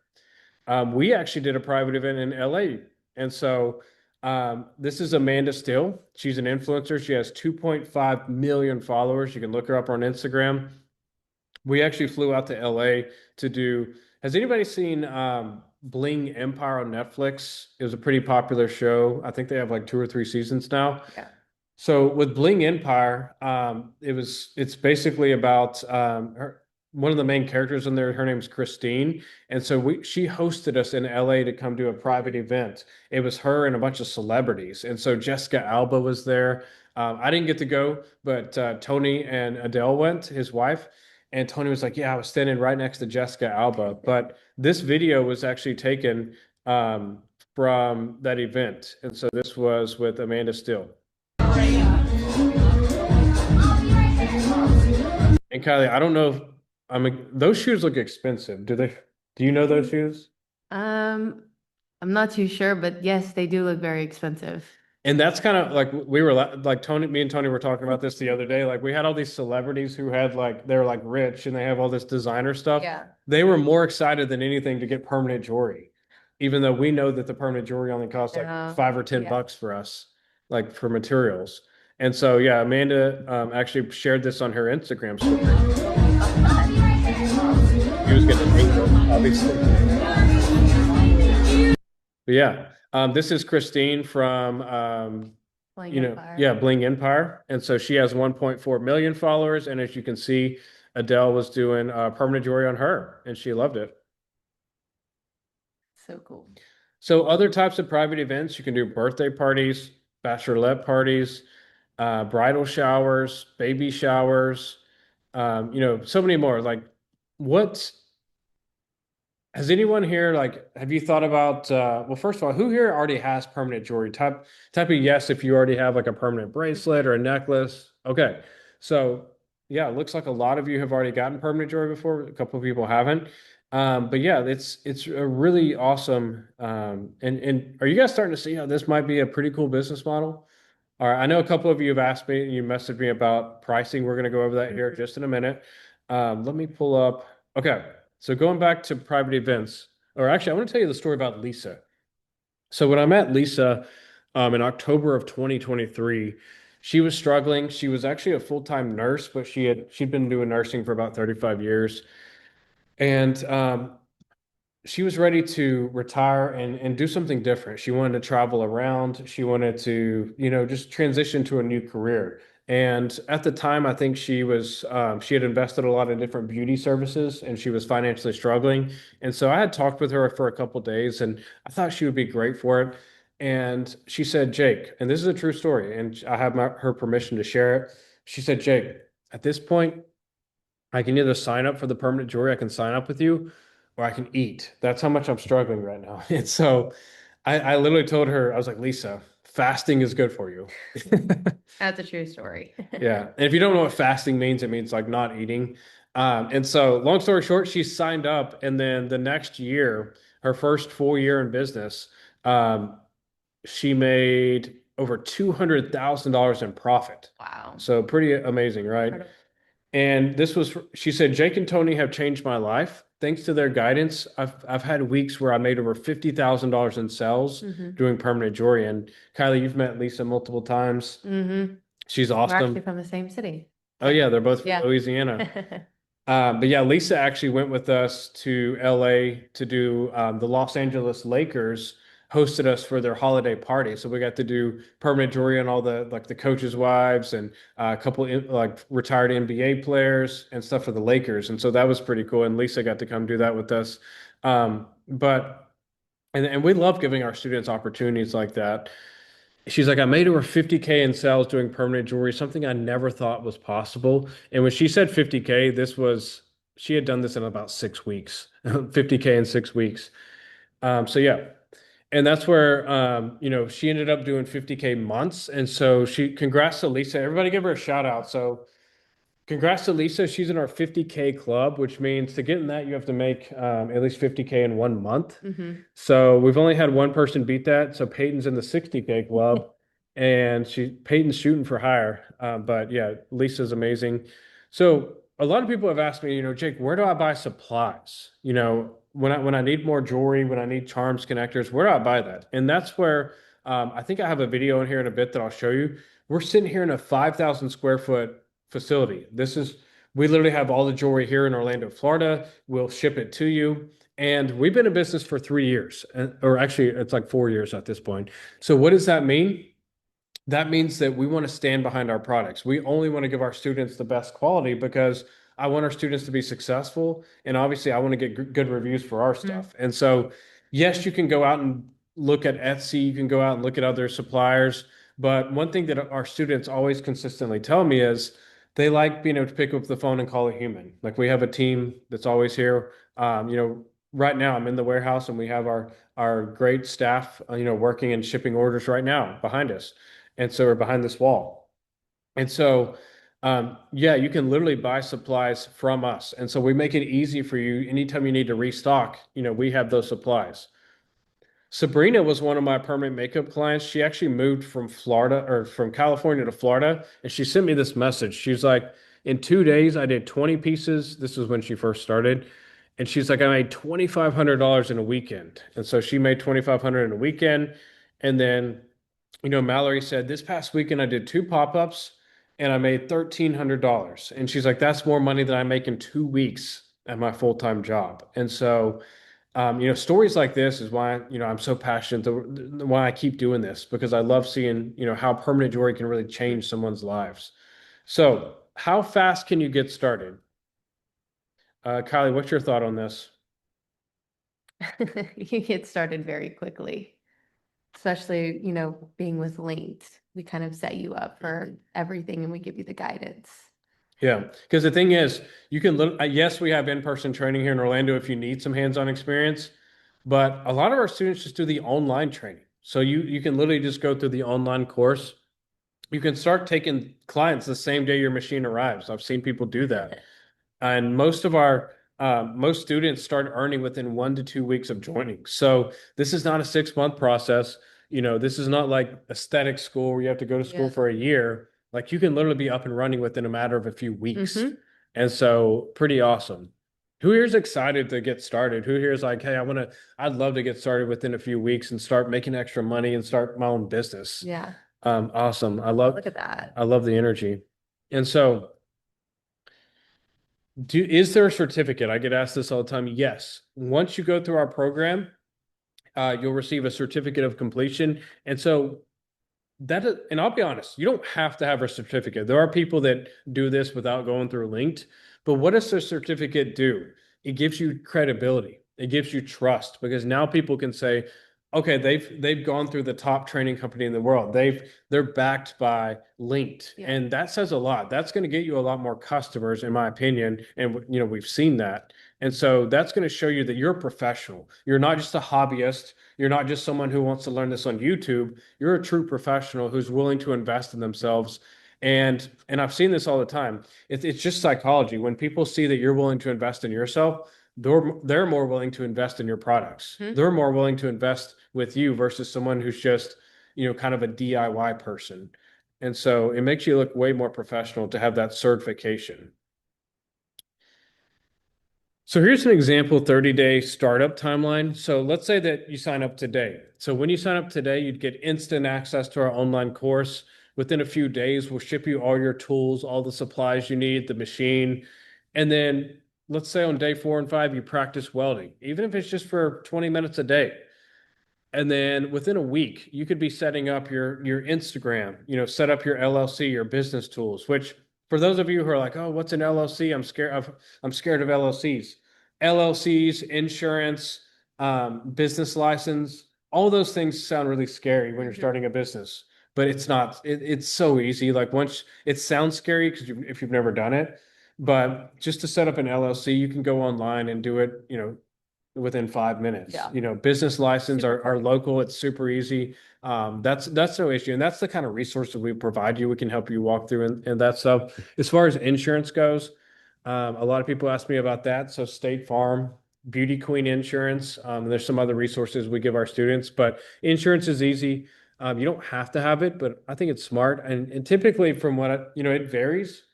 We actually did a private event in LA. And so this is Amanda Still. She's an influencer. She has 2.5 million followers. You can look her up on Instagram. We actually flew out to LA to do. Has anybody seen Bling Empire on Netflix? It was a pretty popular show. I think they have like 2 or 3 seasons now. Yeah. So with Bling Empire, it's basically about one of the main characters in there. Her name's Christine, and so she hosted us in LA to come do a private event. It was her and a bunch of celebrities, and so Jessica Alba was there. I didn't get to go, but Tony and Adele went, his wife. And Tony was like, "Yeah, I was standing right next to Jessica Alba." But this video was actually taken from that event, and so this was with Amanda Still. And Kylie, I don't know if those shoes look expensive. Do you know those shoes? I'm not too sure, but yes, they do look very expensive. And that's kind of like we were like Tony, me and Tony were talking about this the other day. Like we had all these celebrities who had like they're like rich and they have all this designer stuff. Yeah. They were more excited than anything to get permanent jewelry, even though we know that the permanent jewelry only costs like Yeah. $5 or $10 for us, like for materials. And so yeah, Amanda actually shared this on her Instagram story. He was getting paid, obviously. But yeah, this is Christine from Blank you know, Empire. yeah, Bling Empire. And so she has 1.4 million followers. And as you can see, Adele was doing permanent jewelry on her and she loved it. So cool. So other types of private events, you can do birthday parties, bachelorette parties, bridal showers, baby showers, so many more. Like what has anyone here like have you thought about well, first of all, who here already has permanent jewelry? Type a yes if you already have like a permanent bracelet or a necklace. Okay. So yeah, it looks like a lot of you have already gotten permanent jewelry before. A couple of people haven't. But yeah, it's a really awesome and are you guys starting to see how this might be a pretty cool business model? All right, I know a couple of you have asked me, you messaged me about pricing. We're going to go over that here just in a minute. Let me pull up. Okay, so going back to private events, or actually, I want to tell you the story about Lisa. So when I met Lisa in October of 2023, she was struggling. She was actually a full-time nurse, but she'd been doing nursing for about 35 years. And she was ready to retire and do something different. She wanted to travel around. She wanted to, just transition to a new career. And at the time, I think she had invested a lot in different beauty services and she was financially struggling. And so I had talked with her for a couple of days and I thought she would be great for it. And she said, Jake, and this is a true story, and I have her permission to share it. She said, Jake, at this point, I can either sign up for the permanent jewelry, I can sign up with you, or I can eat. That's how much I'm struggling right now. And so I literally told her, I was like, Lisa, fasting is good for you. That's a true story. Yeah. And if you don't know what fasting means, it means like not eating. And so long story short, she signed up. And then the next year, her first full year in business, she made over $200,000 in profit. Wow. So pretty amazing, right? Incredible. And she said, Jake and Tony have changed my life. Thanks to their guidance, I've had weeks where I made over $50,000 in sales doing permanent jewelry. And Kylie, you've met Lisa multiple times. She's We're awesome. actually from the same city. Oh yeah, they're both from Yeah. Louisiana. But yeah, Lisa actually went with us to LA to do the Los Angeles Lakers hosted us for their holiday party. So we got to do permanent jewelry on all the coaches' wives and a couple like retired NBA players and stuff for the Lakers. And so that was pretty cool. And Lisa got to come do that with us. But we love giving our students opportunities like that. She's like, I made over 50K in sales doing permanent jewelry, something I never thought was possible. And when she said 50K, she had done this in about 6 weeks, 50K in 6 weeks. So yeah. And that's where, she ended up doing 50K months. And so congrats to Lisa. Everybody give her a shout out. So congrats to Lisa. She's in our 50K club, which means to get in that, you have to make at least 50K in 1 month. So we've only had one person beat that. So Payton's in the 60K club and Payton's shooting for higher. But yeah, Lisa's amazing. So a lot of people have asked me, Jake, where do I buy supplies? When I need more jewelry, when I need charms, connectors, where do I buy that? And that's where I think I have a video in here in a bit that I'll show you. We're sitting here in a 5,000 square foot facility. We literally have all the jewelry here in Orlando, Florida. We'll ship it to you. And we've been in business for 3 years, or actually it's like 4 years at this point. So what does that mean? That means that we want to stand behind our products. We only want to give our students the best quality because I want our students to be successful. And obviously I want to get good reviews for our stuff. And so, yes, you can go out and look at Etsy. You can go out and look at other suppliers. But one thing that our students always consistently tell me is they like being able to pick up the phone and call a human. Like we have a team that's always here. Right now I'm in the warehouse and we have our great staff, working and shipping orders right now behind us. And so we're behind this wall. And so, yeah, you can literally buy supplies from us. And so we make it easy for you. Anytime you need to restock, we have those supplies. Sabrina was one of my permanent makeup clients. She actually moved from Florida or from California to Florida, and she sent me this message. She's like, in 2 days, I did 20 pieces. This was when she first started. And she's like, I made $2,500 in a weekend. And so she made 2,500 in a weekend. And then, Mallory said, this past weekend I did 2 pop-ups and I made $1,300. And she's like, that's more money than I make in 2 weeks at my full-time job. And so stories like this is why, I'm so passionate, why I keep doing this, because I love seeing, how permanent jewelry can really change someone's lives. So, how fast can you get started? Kylie, what's your thought on this? You get started very quickly, especially, being with Linked. We kind of set you up for everything and we give you the guidance. Yeah, because the thing is, you can, yes, we have in-person training here in Orlando if you need some hands-on experience, but a lot of our students just do the online training. So you can literally just go through the online course. You can start taking clients the same day your machine arrives. I've seen people do that. And most students start earning within 1 to 2 weeks of joining. So this is not a 6 month process. This is not like aesthetic school where you have to go to school Yeah. for a year. Like you can literally be up and running within a matter of a few weeks. Mhm. And so pretty awesome. Who here is excited to get started? Who here is like, hey, I'd love to get started within a few weeks and start making extra money and start my own business. Yeah. Awesome. Look at that. I love the energy. And so is there a certificate? I get asked this all the time. Yes. Once you go through our program, you'll receive a certificate of completion. And so and I'll be honest, you don't have to have a certificate. There are people that do this without going through Linked, but what does the certificate do? It gives you credibility. It gives you trust because now people can say, okay, they've gone through the top training company in the world. They're backed by Linked, Yeah. and that says a lot. That's going to get you a lot more customers, in my opinion. And we've seen that. And so that's going to show you that you're a professional. You're not just a hobbyist. You're not just someone who wants to learn this on YouTube. You're a true professional who's willing to invest in themselves. And I've seen this all the time. It's just psychology. When people see that you're willing to invest in yourself, they're more willing to invest in your products. Mhm. They're more willing to invest with you versus someone who's just, kind of a DIY person. And so it makes you look way more professional to have that certification. So here's an example 30-day startup timeline. So let's say that you sign up today. So when you sign up today, you'd get instant access to our online course. Within a few days, we'll ship you all your tools, all the supplies you need, the machine. And then let's say on day 4 and 5, you practice welding, even if it's just for 20 minutes a day. And then within a week, you could be setting up your Instagram, set up your LLC, your business tools, which for those of you who are like, oh, what's an LLC? I'm scared of LLCs. LLCs, insurance, business license, all those things sound really scary when you're starting a business, but it's not. It's so easy. Like once it sounds scary because if you've never done it, but just to set up an LLC, you can go online and do it, within 5 minutes. Yeah. Business license Super are quick. local. It's super easy. That's no issue. And that's the kind of resources we provide you. We can help you walk through and that stuff. As far as insurance goes, a lot of people ask me about that. So State Farm, Beauty Queen Insurance. There's some other resources we give our students, but insurance is easy. You don't have to have it, but I think it's smart. And typically from it varies,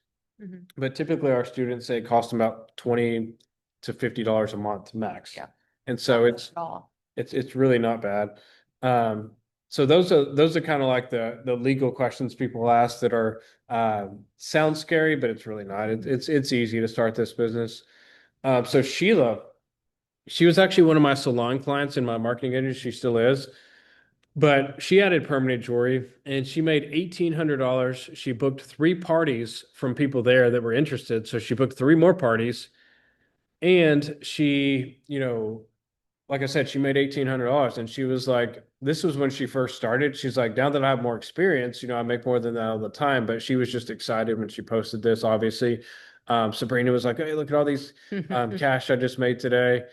Mhm. but typically our students say it costs them about $20 to $50 a month max. Yeah. And so Not it's at all. it's really not bad. So those are kind of like the legal questions people ask that are sound scary, but it's really not. It's easy to start this business. So Sheila, she was actually one of my salon clients in my marketing agency. She still is, but she added permanent jewelry and she made $1,800. She booked 3 parties from people there that were interested. So she booked 3 more parties, and she, like I said, she made $1,800, and she was like, this was when she first started. She's like, now that I have more experience, I make more than that all the time. But she was just excited when she posted this, obviously. Sabrina was like, hey, look at all these cash I just made today.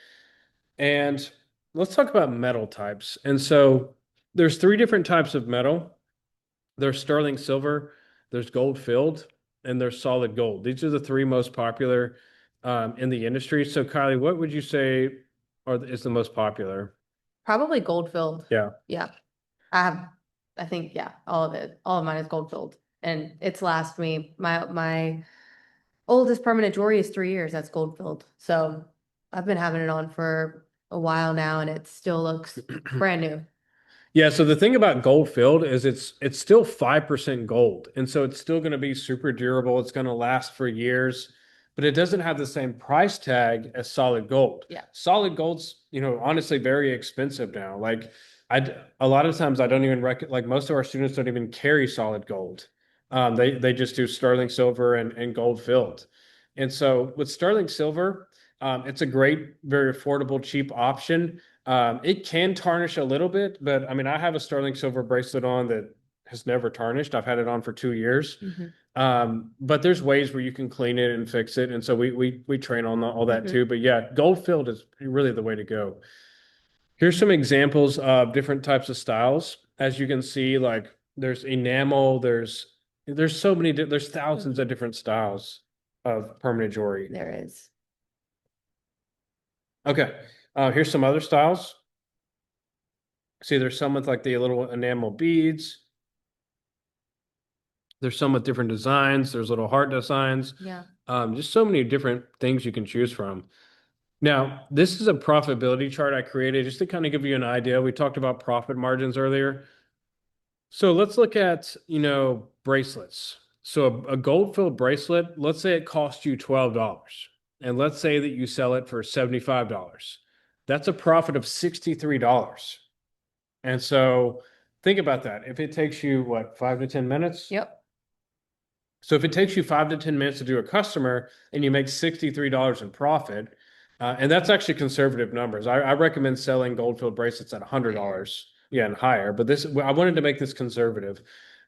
And let's talk about metal types. And so there's 3 different types of metal. There's sterling silver, there's gold filled, and there's solid gold. These are the 3 most popular in the industry. So Kylie, what would you say is the most popular? Probably gold filled. Yeah. Yeah. I think, yeah, all of it. All of mine is gold filled. And it's last me. My oldest permanent jewelry is 3 years. That's gold filled. So I've been having it on for a while now and it still looks brand new. Yeah, so the thing about gold filled is it's still 5% gold. And so it's still going to be super durable. It's going to last for years, but it doesn't have the same price tag as solid gold. Yeah. Solid gold's, honestly very expensive now. Like a lot of times I don't even like most of our students don't even carry solid gold. They just do sterling silver and gold filled. And so with sterling silver, it's a great, very affordable, cheap option. It can tarnish a little bit, but I mean, I have a sterling silver bracelet on that has never tarnished. I've had it on for 2 years. But there's ways where you can clean it and fix it. And so we train on all that too. But yeah, gold filled is really the way to go. Here's some examples of different types of styles. As you can see, like there's enamel, there's so many, there's thousands of different styles of permanent jewelry. There is. Okay. Here's some other styles. See, there's some with like the little enamel beads. There's some with different designs. There's little heart designs. Yeah. Just so many different things you can choose from. Now, this is a profitability chart I created just to kind of give you an idea. We talked about profit margins earlier. So let's look at, bracelets. So a gold-filled bracelet, let's say it costs you $12. And let's say that you sell it for $75. That's a profit of $63. And so think about that. If it takes you, what, 5 to 10 minutes? Yep. So if it takes you 5 to 10 minutes to do a customer and you make $63 in profit, and that's actually conservative numbers. I recommend selling gold-filled bracelets at $100. Yeah, and higher. But I wanted to make this conservative.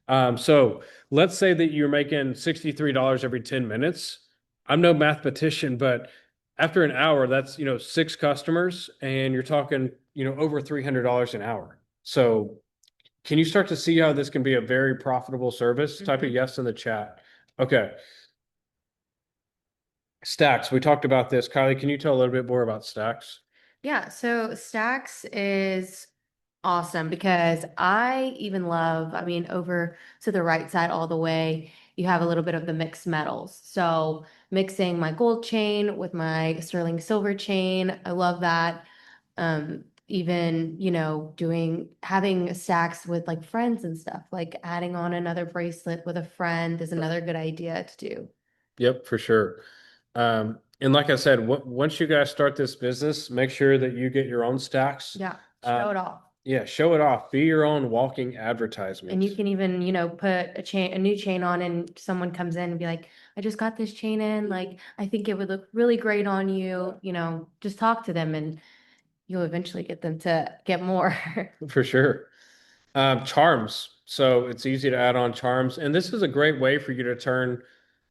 So let's say that you're making $63 every 10 minutes. I'm no mathematician, but after an hour, that's, 6 customers and you're talking, over $300 an hour. So can you start to see how this can be a very profitable service? Type a yes in the chat. Okay. Stacks. We talked about this. Kylie, can you tell a little bit more about stacks? Yeah, so Stacks is awesome because I even love, over to the right side all the way, you have a little bit of the mixed metals. So mixing my gold chain with my sterling silver chain, I love that. Even, having stacks with like friends and stuff, like adding on another bracelet with a friend is another good idea to do. Yep, for sure. And like I said, once you guys start this business, make sure that you get your own stacks. Yeah, show it off. Yeah, show it off. Be your own walking advertisement. And you can even, put a new chain on and someone comes in and be like, I just got this chain in, like, I think it would look really great on you, just talk to them and you'll eventually get them to get more. For sure. Charms. So it's easy to add on charms. And this is a great way for you to turn,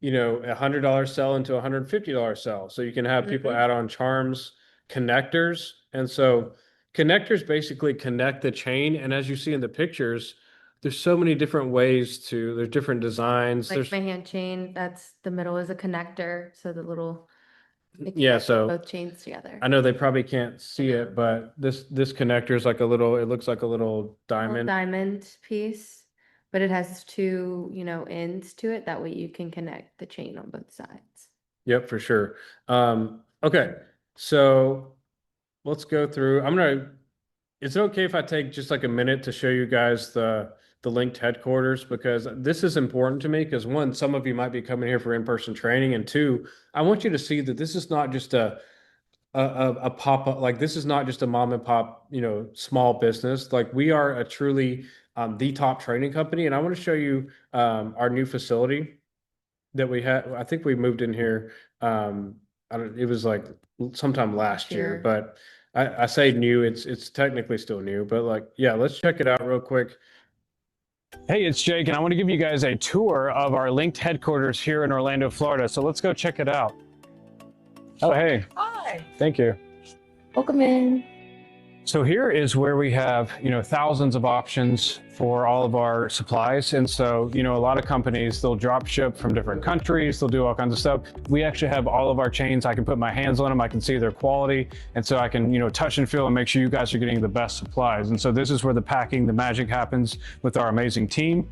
$100 sell into a $150 sell. So you can have people add on charms, connectors. And so connectors basically connect the chain. And as you see in the pictures, there's so many different ways there's different designs. Like my hand chain, that's the middle is a connector. So the little, yeah, so both chains together. I know they probably can't see it, but this connector is like it looks like a little diamond. Diamond piece, but it has two, ends to it. That way you can connect the chain on both sides. Yep, for sure. Okay, so let's go through. Is it okay if I take just like a minute to show you guys the linked headquarters? Because this is important to me because one, some of you might be coming here for in-person training, and two, I want you to see that this is not just a pop-up, like this is not just a mom and pop, small business. Like we are a truly the top training company. And I want to show you our new facility that we had. I think we moved in here. It was like sometime last year, but I say new, it's technically still new, but like, yeah, let's check it out real quick. Hey, it's Jake, and I want to give you guys a tour of our linked headquarters here in Orlando, Florida. So let's go check it out. Oh, hey. Hi. Thank you. Welcome in. So here is where we have, thousands of options for all of our supplies. And so, a lot of companies, they'll drop ship from different countries, they'll do all kinds of stuff. We actually have all of our chains. I can put my hands on them, I can see their quality. And so I can, touch and feel and make sure you guys are getting the best supplies. And so this is where the packing, the magic happens with our amazing team.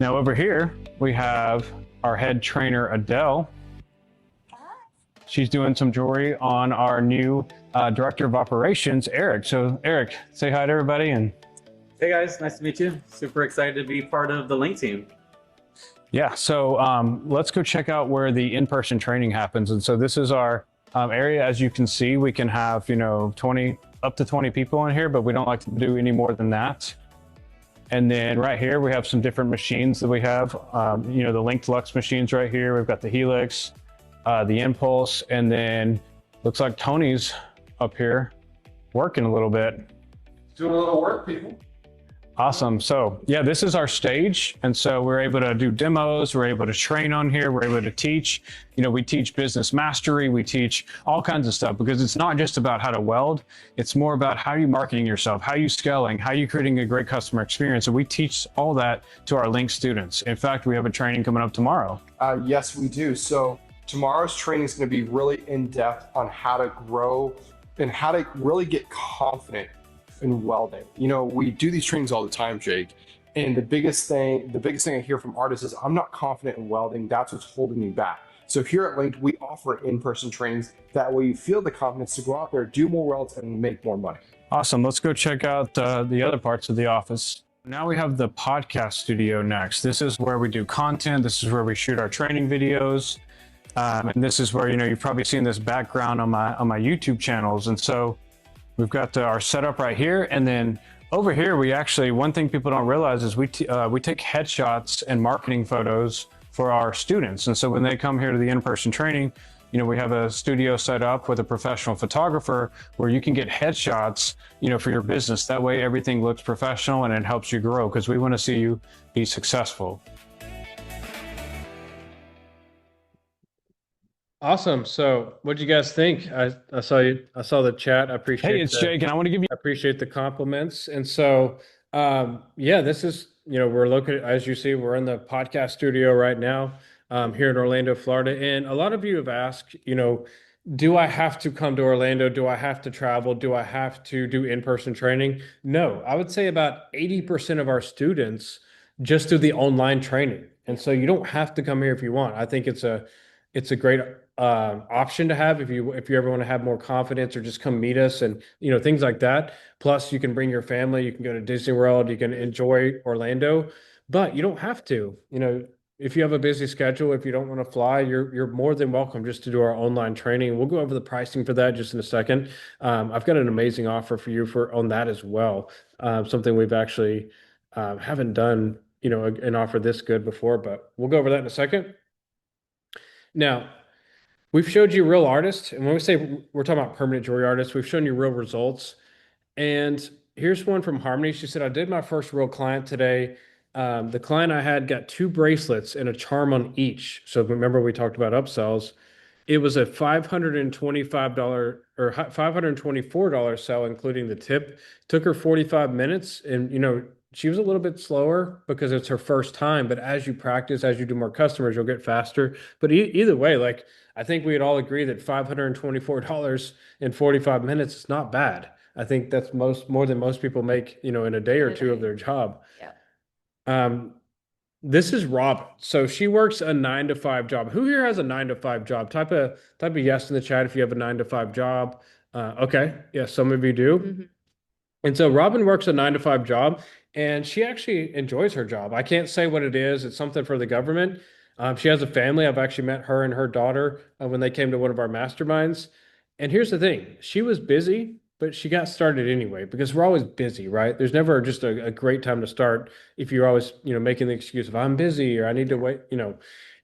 Now over here, we have our head trainer, Adele. She's doing some jewelry on our new director of operations, Eric. So Eric, say hi to everybody. And hey guys, nice to meet you. Super excited to be part of the Link team. yeah, so let's go check out where the in-person training happens. And so this is our area. As you can see, we can have, 20 up to 20 people in here, but we don't like to do any more than that. And then right here, we have some different machines that we have, the LINKED Luxe machines right here. We've got the Helix, the Impulse, and then looks like Tony's up here working a little bit. Doing a little work, people. Awesome. So yeah, this is our stage. And so we're able to do demos. We're able to train on here. We're able to teach, we teach business mastery. We teach all kinds of stuff because it's not just about how to weld. It's more about how you marketing yourself, how you scaling, how you creating a great customer experience. And we teach all that to our Link students. In fact, we have a training coming up tomorrow. Yes, we do. So tomorrow's training is going to be really in-depth on how to grow and how to really get confident in welding. We do these trainings all the time, Jake. And the biggest thing I hear from artists is, I'm not confident in welding. That's what's holding me back. So here at Linked, we offer in-person trainings. That way you feel the confidence to go out there, do more welds, and make more money. Awesome. Let's go check out the other parts of the office. Now we have the podcast studio next. This is where we do content. This is where we shoot our training videos. And this is where, you've probably seen this background on my YouTube channels. And so we've got our setup right here. And then over here, one thing people don't realize is we take headshots and marketing photos for our students. And so when they come here to the in-person training, we have a studio set up with a professional photographer where you can get headshots, for your business. That way everything looks professional and it helps you grow because we want to see you be successful. Awesome. So what do you guys think? I saw the chat. I appreciate Hey, it's Jake, and I want to give you. I appreciate the compliments. And so, this is, we're located, as you see, we're in the podcast studio right now, here in Orlando, Florida. And a lot of you have asked, do I have to come to Orlando? Do I have to travel? Do I have to do in-person training? No, I would say about 80% of our students just do the online training. And so you don't have to come here if you want. I think it's a great option to have if you ever want to have more confidence or just come meet us and things like that. Plus you can bring your family, you can go to Disney World, you can enjoy Orlando, but you don't have to. If you have a busy schedule, if you don't want to fly, you're more than welcome just to do our online training. We'll go over the pricing for that just in a second. I've got an amazing offer for you on that as well. Something we've actually haven't done an offer this good before, but we'll go over that in a second. Now, we've showed you real artists, and when we say we're talking about permanent jewelry artists, we've shown you real results. And here's one from Harmony. She said, I did my first real client today. The client I had got 2 bracelets and a charm on each. So remember we talked about upsells. It was a $525 or $524 sell, including the tip. Took her 45 minutes, and she was a little bit slower because it's her first time, but as you practice, as you do more customers, you'll get faster. But either way, I think we'd all agree that $524 in 45 minutes is not bad. I think that's more than most people make, in a day or two of their job. Yeah. This is Robin. So she works a 9-to-5 job. Who here has a 9-to-5 job? Type a yes in the chat if you have a 9-to-5 job. Okay. Yeah, some of you do. Mm-hmm. And so Robin works a 9-to-5 job, and she actually enjoys her job. I can't say what it is. It's something for the government. She has a family. I've actually met her and her daughter when they came to one of our masterminds. And here's the thing. She was busy, but she got started anyway, because we're always busy, right? There's never just a great time to start if you're always, making the excuse of I'm busy or I need to wait,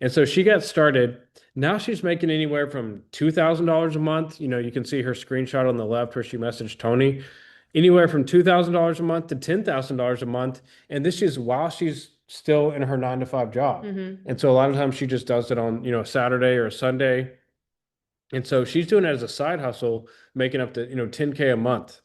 And so she got started. Now she's making anywhere from $2,000 a month. You can see her screenshot on the left where she messaged Tony. Anywhere from $2,000 a month to $10,000 a month. And this is while she's still in her 9-to-5 job. Mm-hmm. And so a lot of times she just does it on, a Saturday or a Sunday. And so she's doing it as a side hustle, making up to, $10K a month.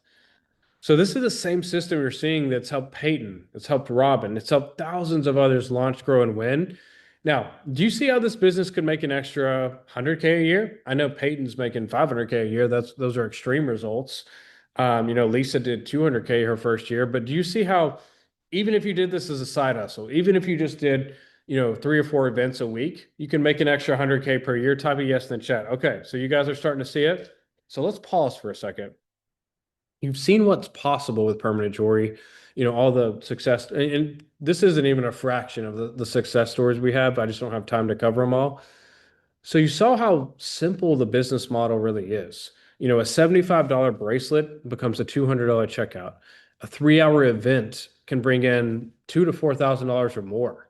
So this is the same system you're seeing that's helped Payton, it's helped Robin, it's helped thousands of others launch, grow, and win. Now, do you see how this business could make an extra 100K a year? I know Payton's making 500K a year. Those are extreme results. Lisa did 200K her first year, but do you see how even if you did this as a side hustle, even if you just did, 3 or 4 events a week, you can make an extra 100K per year? Type a yes in the chat. Okay, so you guys are starting to see it. So let's pause for a second. You've seen what's possible with permanent jewelry, all the success, and this isn't even a fraction of the success stories we have. I just don't have time to cover them all. So you saw how simple the business model really is. A $75 bracelet becomes a $200 checkout. A 3-hour event can bring in $2,000 to $4,000 or more.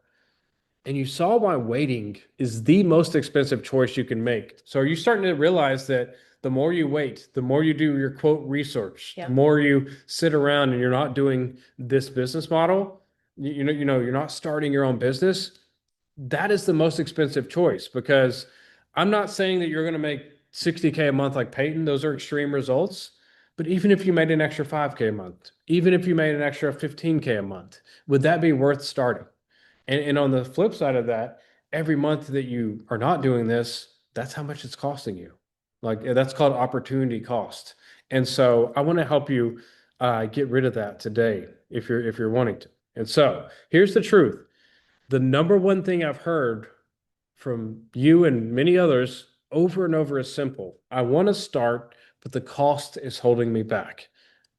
And you saw why waiting is the most expensive choice you can make. So are you starting to realize that the more you wait, the more you do your quote research, Yeah. the more you sit around and you're not doing this business model, you're not starting your own business, that is the most expensive choice. Because I'm not saying that you're going to make 60K a month like Payton. Those are extreme results. But even if you made an extra 5K a month, even if you made an extra 15K a month, would that be worth starting? And on the flip side of that, every month that you are not doing this, that's how much it's costing you. Like that's called opportunity cost. And so I want to help you get rid of that today if you're wanting to. And so here's the truth. The number one thing I've heard from you and many others over and over is simple. I want to start, but the cost is holding me back.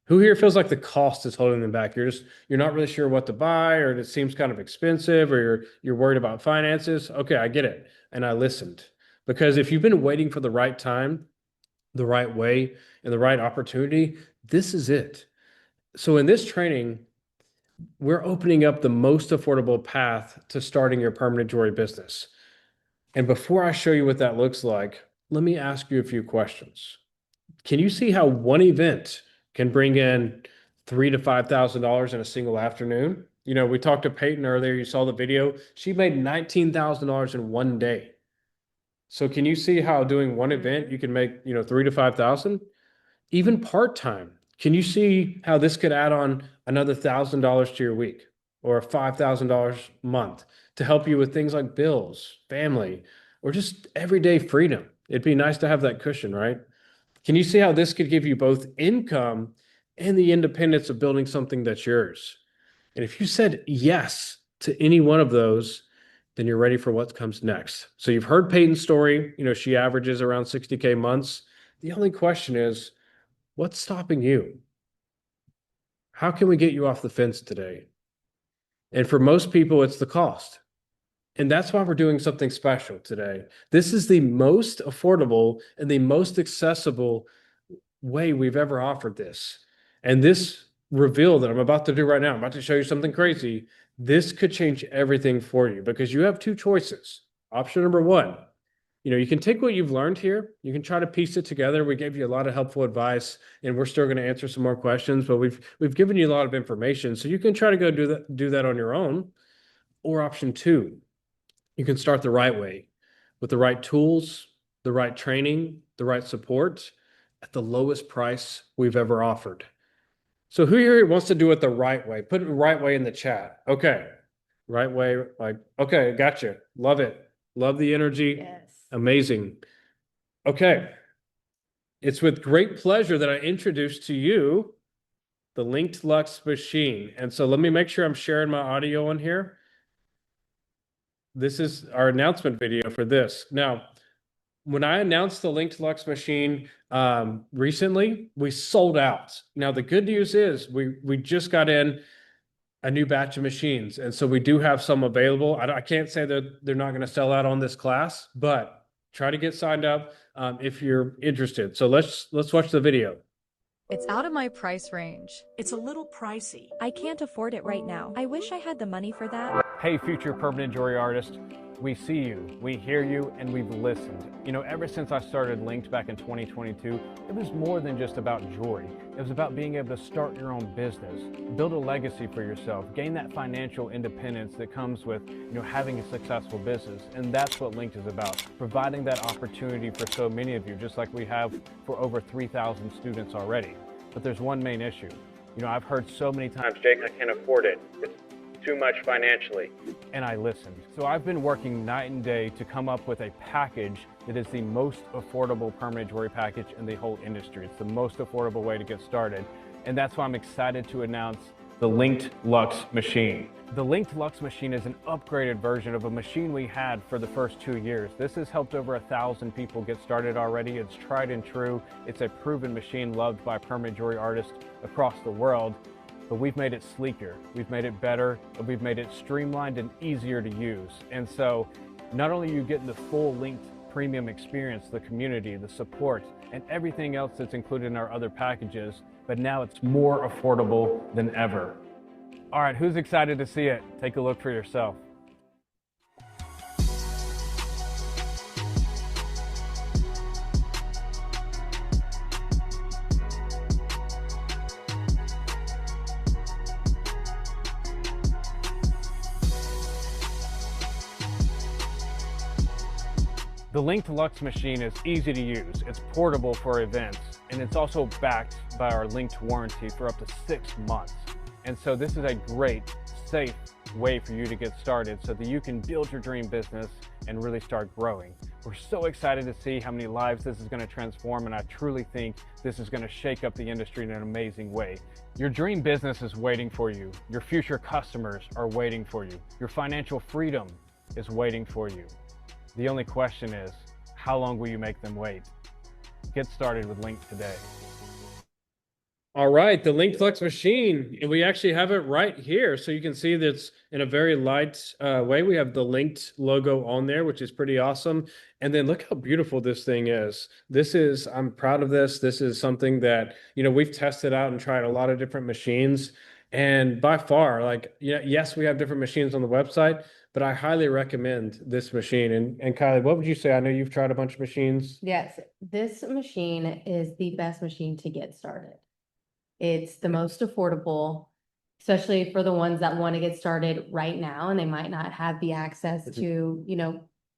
Who here feels like the cost is holding them back? You're not really sure what to buy, or it seems kind of expensive, or you're worried about finances. Okay, I get it. And I listened. Because if you've been waiting for the right time, the right way, and the right opportunity, this is it. So in this training, we're opening up the most affordable path to starting your permanent jewelry business. And before I show you what that looks like, let me ask you a few questions. Can you see how one event can bring in $3,000 to $5,000 in a single afternoon? We talked to Payton earlier. You saw the video. She made $19,000 in one day. So can you see how doing one event you can make $3,000 to $5,000? Even part-time. Can you see how this could add on another $1,000 to your week or $5,000 a month to help you with things like bills, family, or just everyday freedom? It'd be nice to have that cushion, right? Can you see how this could give you both income and the independence of building something that's yours? And if you said yes to any one of those, then you're ready for what comes next. So you've heard Payton's story. She averages around 60K months. The only question is, what's stopping you? How can we get you off the fence today? And for most people, it's the cost. And that's why we're doing something special today. This is the most affordable and the most accessible way we've ever offered this. And this reveal that I'm about to do right now, I'm about to show you something crazy. This could change everything for you because you have two choices. Option number one, you can take what you've learned here. You can try to piece it together. We gave you a lot of helpful advice, and we're still going to answer some more questions, but we've given you a lot of information. So you can try to go do that on your own. Or option two, you can start the right way with the right tools, the right training, the right support at the lowest price we've ever offered. So who here wants to do it the right way? Put it the right way in the chat. Okay. Right way. Okay, gotcha. Love it. Love the energy. Yes. Amazing. Okay. It's with great pleasure that I introduce to you the LINKED Luxe machine. And so let me make sure I'm sharing my audio on here. This is our announcement video for this. Now, when I announced the LINKED Luxe machine recently, we sold out. Now, the good news is we just got in a new batch of machines. And so we do have some available. I can't say that they're not going to sell out on this class, but try to get signed up if you're interested. So let's watch the video. It's out of my price range. It's a little pricey. I can't afford it right now. I wish I had the money for that. Hey, future permanent jewelry artist. We see you, we hear you, and we've listened. Ever since I started Linked back in 2022, it was more than just about jewelry. It was about being able to start your own business, build a legacy for yourself, gain that financial independence that comes with, having a successful business. And that's what Linked is about, providing that opportunity for so many of you, just like we have for over 3,000 students already. But there's one main issue. You know, I've heard so many times, Jake, I can't afford it. It's too much financially. And I listened. So I've been working night and day to come up with a package that is the most affordable permanent jewelry package in the whole industry. It's the most affordable way to get started. And that's why I'm excited to announce the LINKED Luxe machine. The LINKED Luxe machine is an upgraded version of a machine we had for the first 2 years. This has helped over 1,000 people get started already. It's tried and true. It's a proven machine loved by permanent jewelry artists across the world. But we've made it sleeker, we've made it better, and we've made it streamlined and easier to use. And so not only are you getting the full LINKED premium experience, the community, the support, and everything else that's included in our other packages, but now it's more affordable than ever. All right, who's excited to see it? Take a look for yourself. The LINKED Luxe machine is easy to use, it's portable for events, and it's also backed by our linked warranty for up to 6 months. And so this is a great, safe way for you to get started so that you can build your dream business and really start growing. We're so excited to see how many lives this is going to transform, and I truly think this is going to shake up the industry in an amazing way. Your dream business is waiting for you. Your future customers are waiting for you. Your financial freedom is waiting for you. The only question is, how long will you make them wait? Get started with LINKED today. All right, the LINKED Luxe machine, and we actually have it right here. So you can see that's in a very light way. We have the LINKED logo on there, which is pretty awesome. And then look how beautiful this thing is. I'm proud of this. This is something that, we've tested out and tried a lot of different machines. And by far, yes, we have different machines on the website, but I highly recommend this machine. And Kylie, what would you say? I know you've tried a bunch of machines. Yes, this machine is the best machine to get started. It's the most affordable, especially for the ones that want to get started right now and they might not have the access to,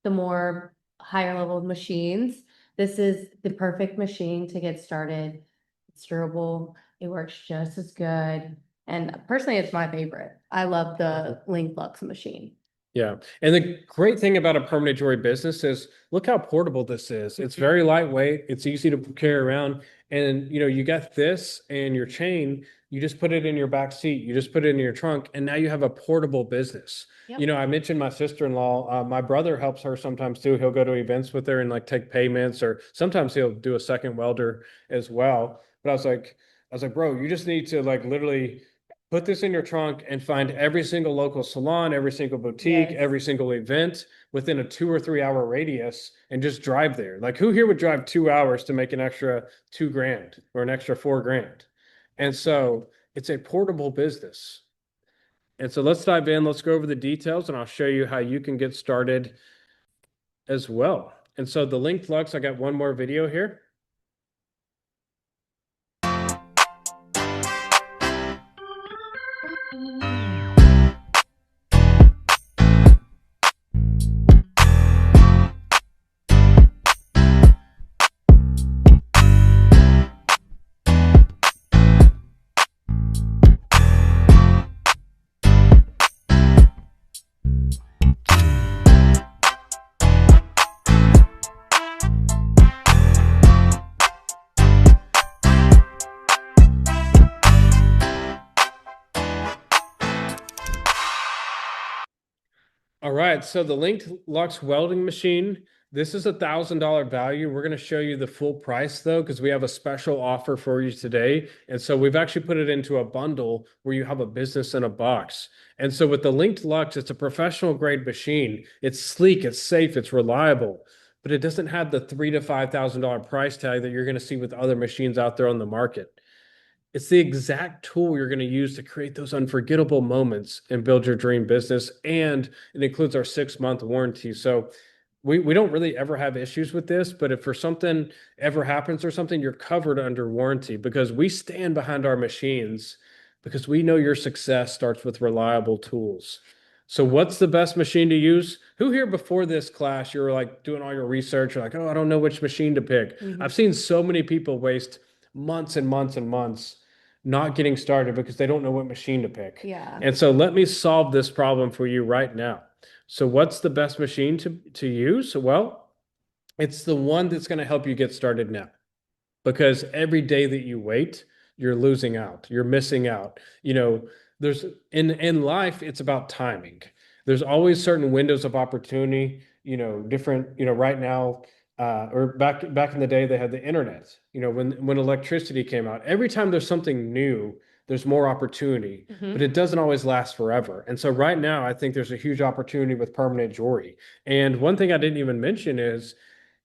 the more higher level machines. This is the perfect machine to get started. It's durable. It works just as good. And personally, it's my favorite. I love the LINKED Luxe machine. Yeah. And the great thing about a permanent jewelry business is look how portable this is. It's very lightweight. It's easy to carry around. And, you got this and your chain, you just put it in your back seat. You just put it in your trunk. And now you have a portable business. Yep. I mentioned my sister-in-law, my brother helps her sometimes too. He'll go to events with her and take payments, or sometimes he'll do a second welder as well. But I was like, bro, you just need to literally put this in your trunk and find every single local salon, every single boutique, Yes. every single event within a 2 or 3 hour radius and just drive there. Who here would drive 2 hours to make an extra $2,000 or an extra $4,000? And so it's a portable business. And so let's dive in. Let's go over the details and I'll show you how you can get started as well. And so the LINKED Luxe, I got one more video here. All right, so the LINKED Luxe welding machine, this is $1,000 value. We're going to show you the full price though, because we have a special offer for you today. And so we've actually put it into a bundle where you have a business in a box. And so with the LINKED Luxe, it's a professional grade machine. It's sleek, it's safe, it's reliable, but it doesn't have the $3,000 to $5,000 price tag that you're going to see with other machines out there on the market. It's the exact tool you're going to use to create those unforgettable moments and build your dream business. And it includes our 6-month warranty. So we don't really ever have issues with this, but if for something ever happens or something, you're covered under warranty because we stand behind our machines because we know your success starts with reliable tools. So what's the best machine to use? Who here before this class, you were doing all your research, you're oh, I don't know which machine to pick. Mhm. I've seen so many people waste months and months and months not getting started because they don't know what machine to pick. Yeah. And so let me solve this problem for you right now. So what's the best machine to use? Well, it's the one that's going to help you get started now. Because every day that you wait, you're losing out. You're missing out. There's in life, it's about timing. There's always certain windows of opportunity, different, right now, or back in the day, they had the internet. When electricity came out, every time there's something new, there's more opportunity, but it doesn't always last forever. And so right now, I think there's a huge opportunity with permanent jewelry. And one thing I didn't even mention is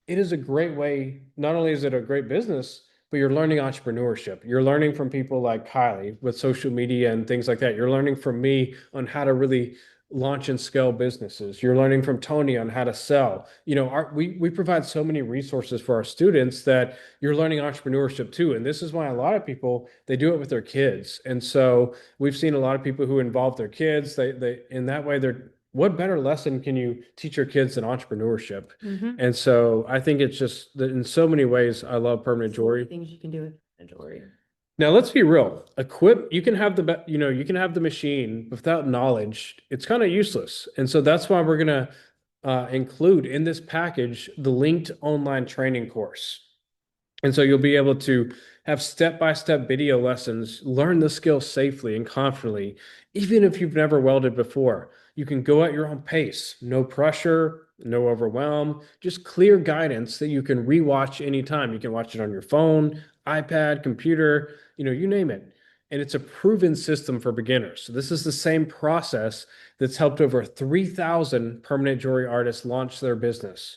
it is a great way. Not only is it a great business, but you're learning entrepreneurship. You're learning from people like Kylie with social media and things like that. You're learning from me on how to really launch and scale businesses. You're learning from Tony on how to sell. We provide so many resources for our students that you're learning entrepreneurship too. And this is why a lot of people, they do it with their kids. And so we've seen a lot of people who involve their kids. They in that way, what better lesson can you teach your kids than entrepreneurship? And so I think it's just that in so many ways, I love permanent jewelry. Things you can do with permanent jewelry. Now let's be real. You can have you can have the machine without knowledge. It's kind of useless. And so that's why we're gonna include in this package the linked online training course. And so you'll be able to have step-by-step video lessons, learn the skill safely and confidently, even if you've never welded before. You can go at your own pace, no pressure, no overwhelm, just clear guidance that you can rewatch anytime. You can watch it on your phone, iPad, computer, you name it. And it's a proven system for beginners. So this is the same process that's helped over 3,000 permanent jewelry artists launch their business.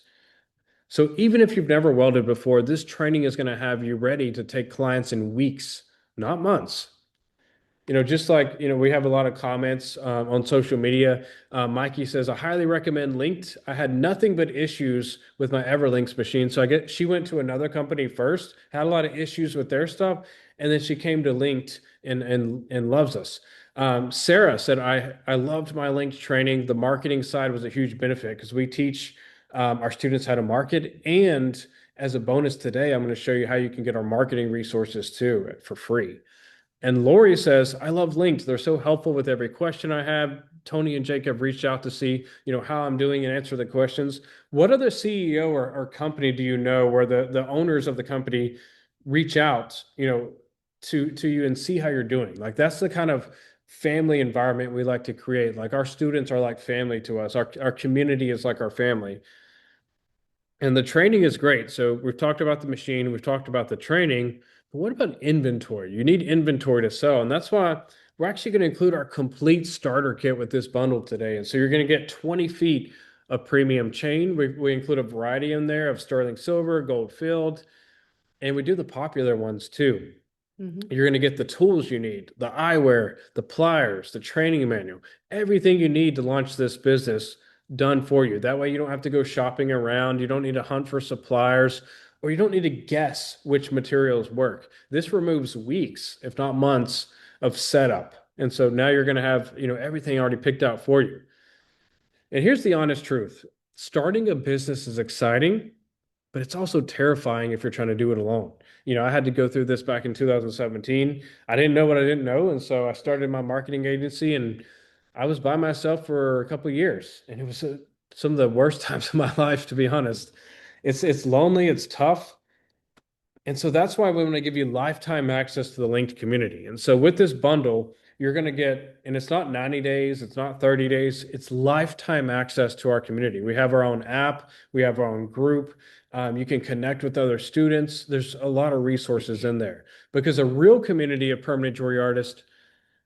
So even if you've never welded before, this training is going to have you ready to take clients in weeks, not months. Just like, we have a lot of comments on social media. Mikey says, I highly recommend Linked. I had nothing but issues with my Everlinks machine. So she went to another company first, had a lot of issues with their stuff. And then she came to Linked and loves us. Sarah said, I loved my Linked training. The marketing side was a huge benefit because we teach our students how to market. And as a bonus today, I'm going to show you how you can get our marketing resources too for free. And Lori says, I love Linked. They're so helpful with every question I have. Tony and Jake have reached out to see, how I'm doing and answer the questions. What other CEO or company do you know where the owners of the company reach out, to you and see how you're doing? Like that's the kind of family environment we like to create. Like our students are like family to us. Our community is like our family. And the training is great. So we've talked about the machine, we've talked about the training, but what about inventory? You need inventory to sell. And that's why we're actually going to include our complete starter kit with this bundle today. And so you're going to get 20 feet of premium chain. We include a variety in there of sterling silver, gold filled, and we do the popular ones too. You're going to get the tools you need, the eyewear, the pliers, the training manual, everything you need to launch this business done for you. That way you don't have to go shopping around. You don't need to hunt for suppliers, or you don't need to guess which materials work. This removes weeks, if not months, of setup. And so now you're going to have, everything already picked out for you. And here's the honest truth. Starting a business is exciting, but it's also terrifying if you're trying to do it alone. I had to go through this back in 2017. I didn't know what I didn't know. And so I started my marketing agency and I was by myself for a couple of years. And it was some of the worst times of my life, to be honest. It's lonely, it's tough. And so that's why we want to give you lifetime access to the Linked community. And so with this bundle, you're going to get, and it's not 90 days, it's not 30 days, it's lifetime access to our community. We have our own app, we have our own group. You can connect with other students. There's a lot of resources in there because a real community of permanent jewelry artists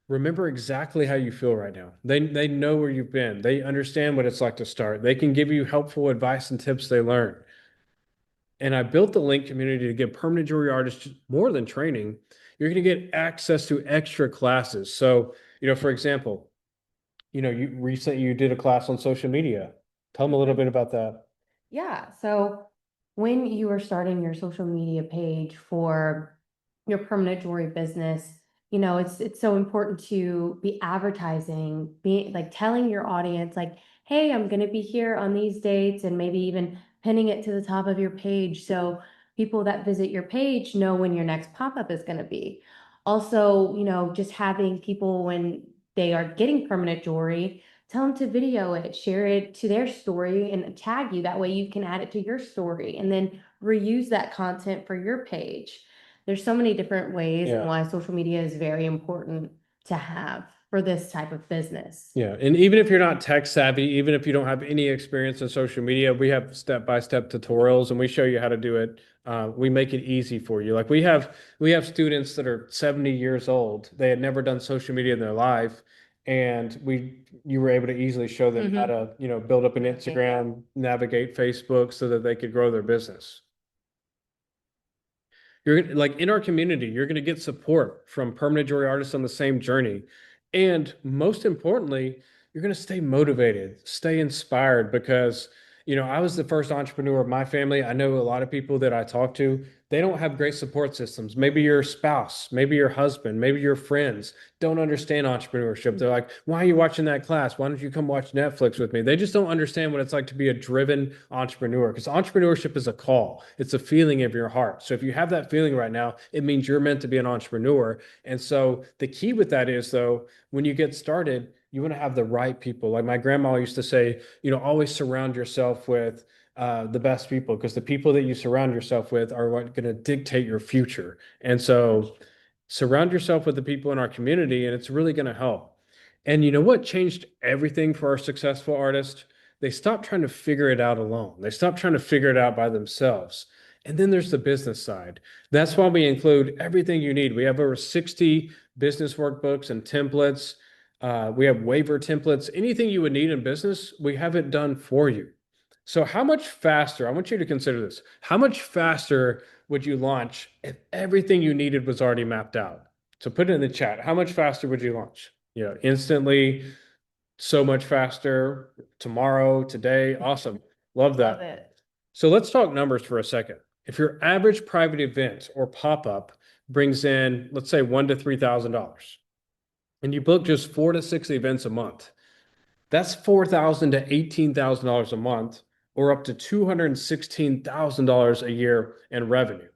remember exactly how you feel right now. They know where you've been. They understand what it's like to start. They can give you helpful advice and tips they learn. And I built the Link community to give permanent jewelry artists more than training. You're going to get access to extra classes. So, for example, you recently you did a class on social media. Tell them a little bit about that. Yeah. So when you are starting your social media page for your permanent jewelry business, it's so important to be advertising, be like telling your audience, like, hey, I'm going to be here on these dates, and maybe even pinning it to the top of your page so people that visit your page know when your next pop-up is going to be. Also, just having people when they are getting permanent jewelry, tell them to video it, share it to their story and tag you. That way you can add it to your story and then reuse that content for your page. There's so many different ways and Yeah. why social media is very important to have for this type of business. Yeah. And even if you're not tech savvy, even if you don't have any experience in social media, we have step-by-step tutorials and we show you how to do it. We make it easy for you. Like we have students that are 70 years old. They had never done social media in their life. And you were able to easily show them how to, build up an Instagram, navigate Facebook so that they could grow their business. You're like in our community, you're going to get support from permanent jewelry artists on the same journey. And most importantly, you're going to stay motivated, stay inspired because, I was the first entrepreneur of my family. I know a lot of people that I talk to, they don't have great support systems. Maybe your spouse, maybe your husband, maybe your friends don't understand entrepreneurship. They're like, why are you watching that class? Why don't you come watch Netflix with me? They just don't understand what it's like to be a driven entrepreneur because entrepreneurship is a call. It's a feeling of your heart. So if you have that feeling right now, it means you're meant to be an entrepreneur. And so the key with that is though, when you get started, you want to have the right people. Like my grandma used to say, always surround yourself with the best people because the people that you surround yourself with are what going to dictate your future. And so surround yourself with the people in our community and it's really going to help. And you know what changed everything for our successful artists? They stopped trying to figure it out alone. They stopped trying to figure it out by themselves. And then there's the business side. That's why we include everything you need. We have over 60 business workbooks and templates. We have waiver templates. Anything you would need in business, we have it done for you. So how much faster, I want you to consider this, how much faster would you launch if everything you needed was already mapped out? So put it in the chat. How much faster would you launch? Instantly, so much faster, tomorrow, today. Awesome. Love that. Love it. So let's talk numbers for a second. If your average private event or pop-up brings in, let's say $1,000 to $3,000, and you book just 4 to 6 events a month, that's $4,000 to $18,000 a month, or up to $216,000 a year in revenue.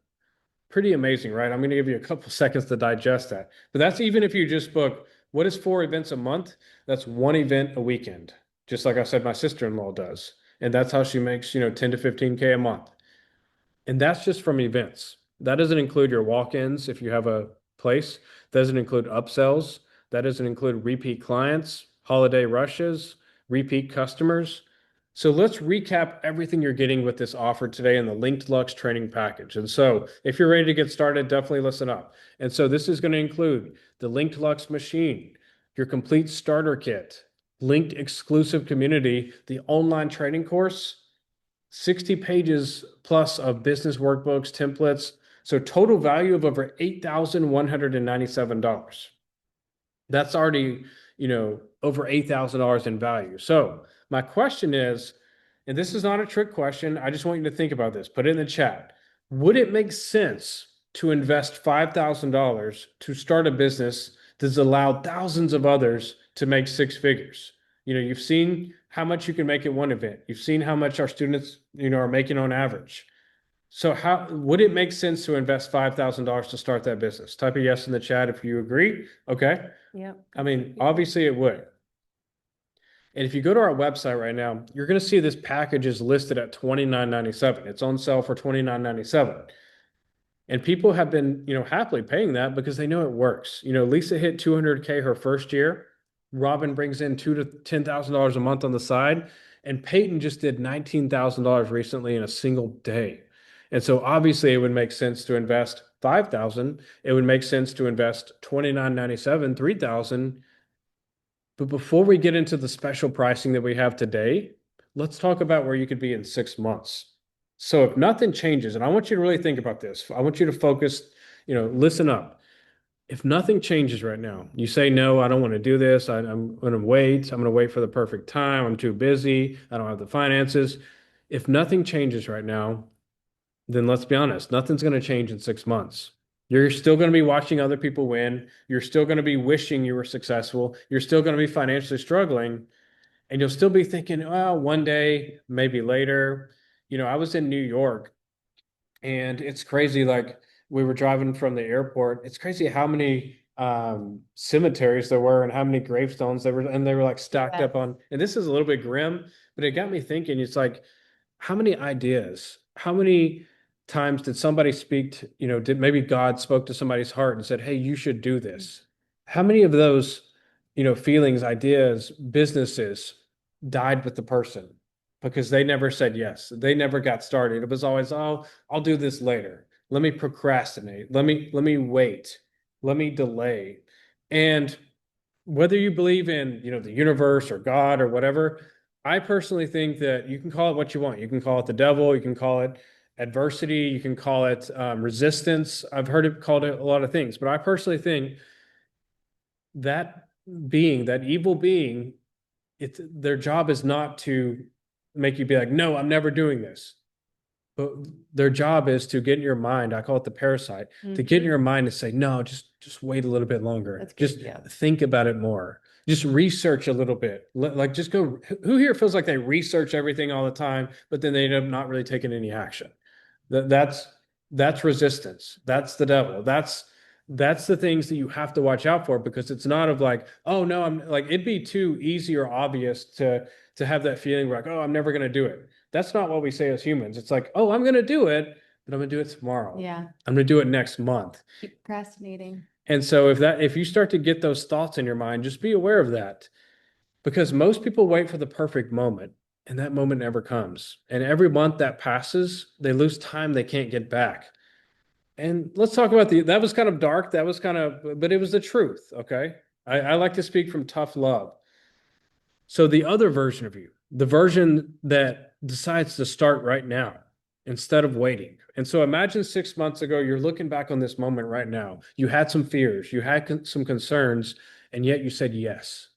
Pretty amazing, right? I'm going to give you a couple seconds to digest that. But that's even if you just book, what is 4 events a month? That's 1 event a weekend. Just like I said, my sister-in-law does. And that's how she makes, 10 to 15K a month. And that's just from events. That doesn't include your walk-ins if you have a place. That doesn't include upsells. That doesn't include repeat clients, holiday rushes, repeat customers. So let's recap everything you're getting with this offer today in the LINKED Luxe training package. And so if you're ready to get started, definitely listen up. And so this is going to include the LINKED Luxe machine, your complete starter kit, linked exclusive community, the online training course, 60 pages plus of business workbooks, templates. So total value of over $8,197. That's already, over $8,000 in value. So my question is, and this is not a trick question, I just want you to think about this, put it in the chat. Would it make sense to invest $5,000 to start a business that's allowed thousands of others to make 6 figures? You've seen how much you can make at one event. You've seen how much our students, are making on average. So how would it make sense to invest $5,000 to start that business? Type a yes in the chat if you agree. Okay. Yep. I mean, obviously it would. And if you go to our website right now, you're going to see this package is listed at $29.97. It's on sale for $29.97. And people have been, happily paying that because they know it works. Lisa hit 200K her first year. Robin brings in $2,000 to $10,000 a month on the side. And Payton just did $19,000 recently in a single day. And so obviously it would make sense to invest $5,000. It would make sense to invest $29.97, $3,000. But before we get into the special pricing that we have today, let's talk about where you could be in 6 months. So if nothing changes, and I want you to really think about this, I want you to focus, listen up. If nothing changes right now, you say, no, I don't want to do this. I'm going to wait. I'm going to wait for the perfect time. I'm too busy. I don't have the finances. If nothing changes right now, then let's be honest, nothing's going to change in 6 months. You're still going to be watching other people win. You're still going to be wishing you were successful. You're still going to be financially struggling. And you'll still be thinking, well, one day, maybe later. I was in New York and it's crazy. Like we were driving from the airport. It's crazy how many cemeteries there were and how many gravestones there were, and they were like stacked up on. And this is a little bit grim, but it got me thinking. It's like, how many ideas, how many times did somebody speak to, did maybe God spoke to somebody's heart and said, hey, you should do this? How many of those, feelings, ideas, businesses died with the person because they never said yes. They never got started. It was always, oh, I'll do this later. Let me procrastinate. Let me wait. Let me delay. And whether you believe in, the universe or God or whatever, I personally think that you can call it what you want. You can call it the devil. You can call it adversity. You can call it resistance. I've heard it called a lot of things, but I personally think that being, that evil being, their job is not to make you be like, no, I'm never doing this. But their job is to get in your mind. I call it the parasite, to get in your mind and say, no, just wait a little bit longer. That's good, just yeah. think about it more. Just research a little bit. Like just go. Who here feels like they research everything all the time, but then they end up not really taking any action? That's resistance. That's the devil. That's the things that you have to watch out for, because it's not of like, oh no, I'm like, it'd be too easy or obvious to have that feeling like, oh, I'm never going to do it. That's not what we say as humans. It's like, oh, I'm going to do it, but I'm going to do it tomorrow. Yeah. I'm going to do it next month. Keep procrastinating. And so if you start to get those thoughts in your mind, just be aware of that, because most people wait for the perfect moment and that moment never comes. And every month that passes, they lose time they can't get back. And let's talk about that was kind of dark. That was kind of, but it was the truth. Okay. I like to speak from tough love. So the other version of you, the version that decides to start right now instead of waiting. And so imagine 6 months ago, you're looking back on this moment right now. You had some fears, you had some concerns, and yet you said yes.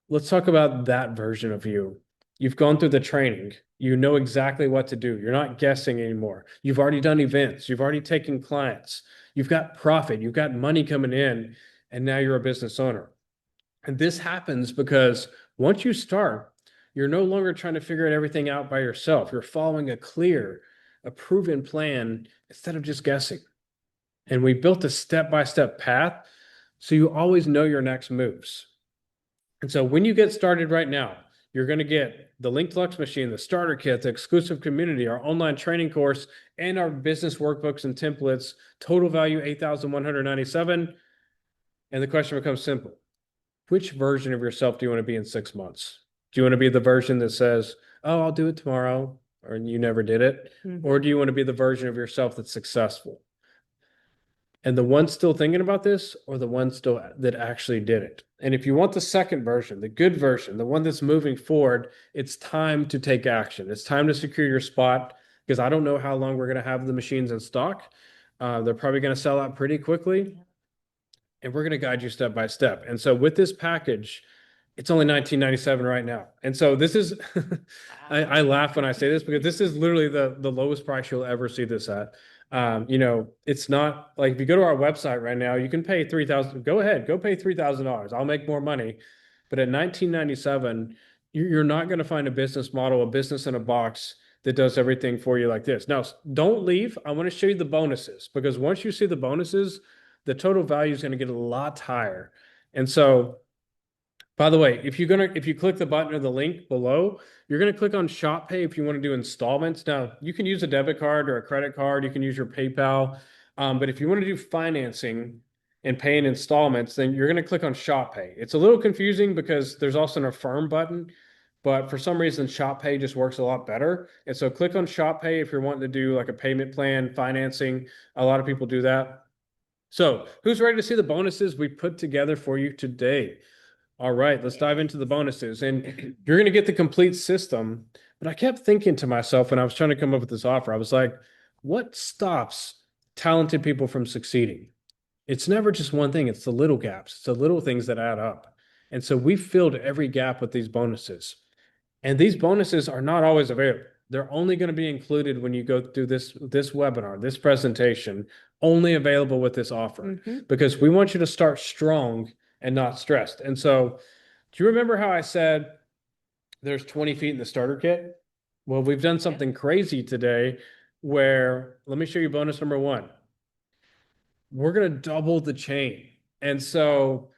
Let's talk about that version of you. You've gone through the training. You know exactly what to do. You're not guessing anymore. You've already done events. You've already taken clients. You've got profit. You've got money coming in, and now you're a business owner. And this happens because once you start, you're no longer trying to figure everything out by yourself. You're following a proven plan instead of just guessing. And we built a step-by-step path so you always know your next moves. And so when you get started right now, you're going to get the LINKED Luxe machine, the starter kit, the exclusive community, our online training course, and our business workbooks and templates. Total value $8,197. And the question becomes simple. Which version of yourself do you want to be in 6 months? Do you want to be the version that says, oh, I'll do it tomorrow, or you never did it? Or do you want to be the version of yourself that's successful? And the one still thinking about this, or the one still that actually did it? And if you want the second version, the good version, the one that's moving forward, it's time to take action. It's time to secure your spot, because I don't know how long we're going to have the machines in stock. They're probably going to sell out pretty quickly. And we're going to guide you step by step. And so with this package, it's only $19.97 right now. And so this is, I laugh when I say this, because this is literally the lowest price you'll ever see this at. It's not like, if you go to our website right now, you can pay $3,000. Go ahead, go pay $3,000. I'll make more money. But at $19.97, you're not going to find a business model, a business in a box that does everything for you like this. Now, don't leave. I want to show you the bonuses, because once you see the bonuses, the total value is going to get a lot higher. And so, by the way, if you click the button or the link below, you're going to click on Shop Pay if you want to do installments. Now, you can use a debit card or a credit card. You can use your PayPal. But if you want to do financing and pay in installments, then you're going to click on Shop Pay. It's a little confusing because there's also an Affirm button, but for some reason, Shop Pay just works a lot better. And so click on Shop Pay if you're wanting to do like a payment plan, financing. A lot of people do that. So who's ready to see the bonuses we put together for you today? All right, let's dive into the bonuses. And you're going to get the complete system. But I kept thinking to myself when I was trying to come up with this offer, I was like, what stops talented people from succeeding? It's never just one thing. It's the little gaps. It's the little things that add up. And so we filled every gap with these bonuses. And these bonuses are not always available. They're only going to be included when you go through this webinar, this presentation, only available with this offer, because we want you to start strong and not stressed. And so, do you remember how I said there's 20 feet in the starter kit? Well, we've done something crazy today where, let me show you bonus number one. we're going to double the chain. And so,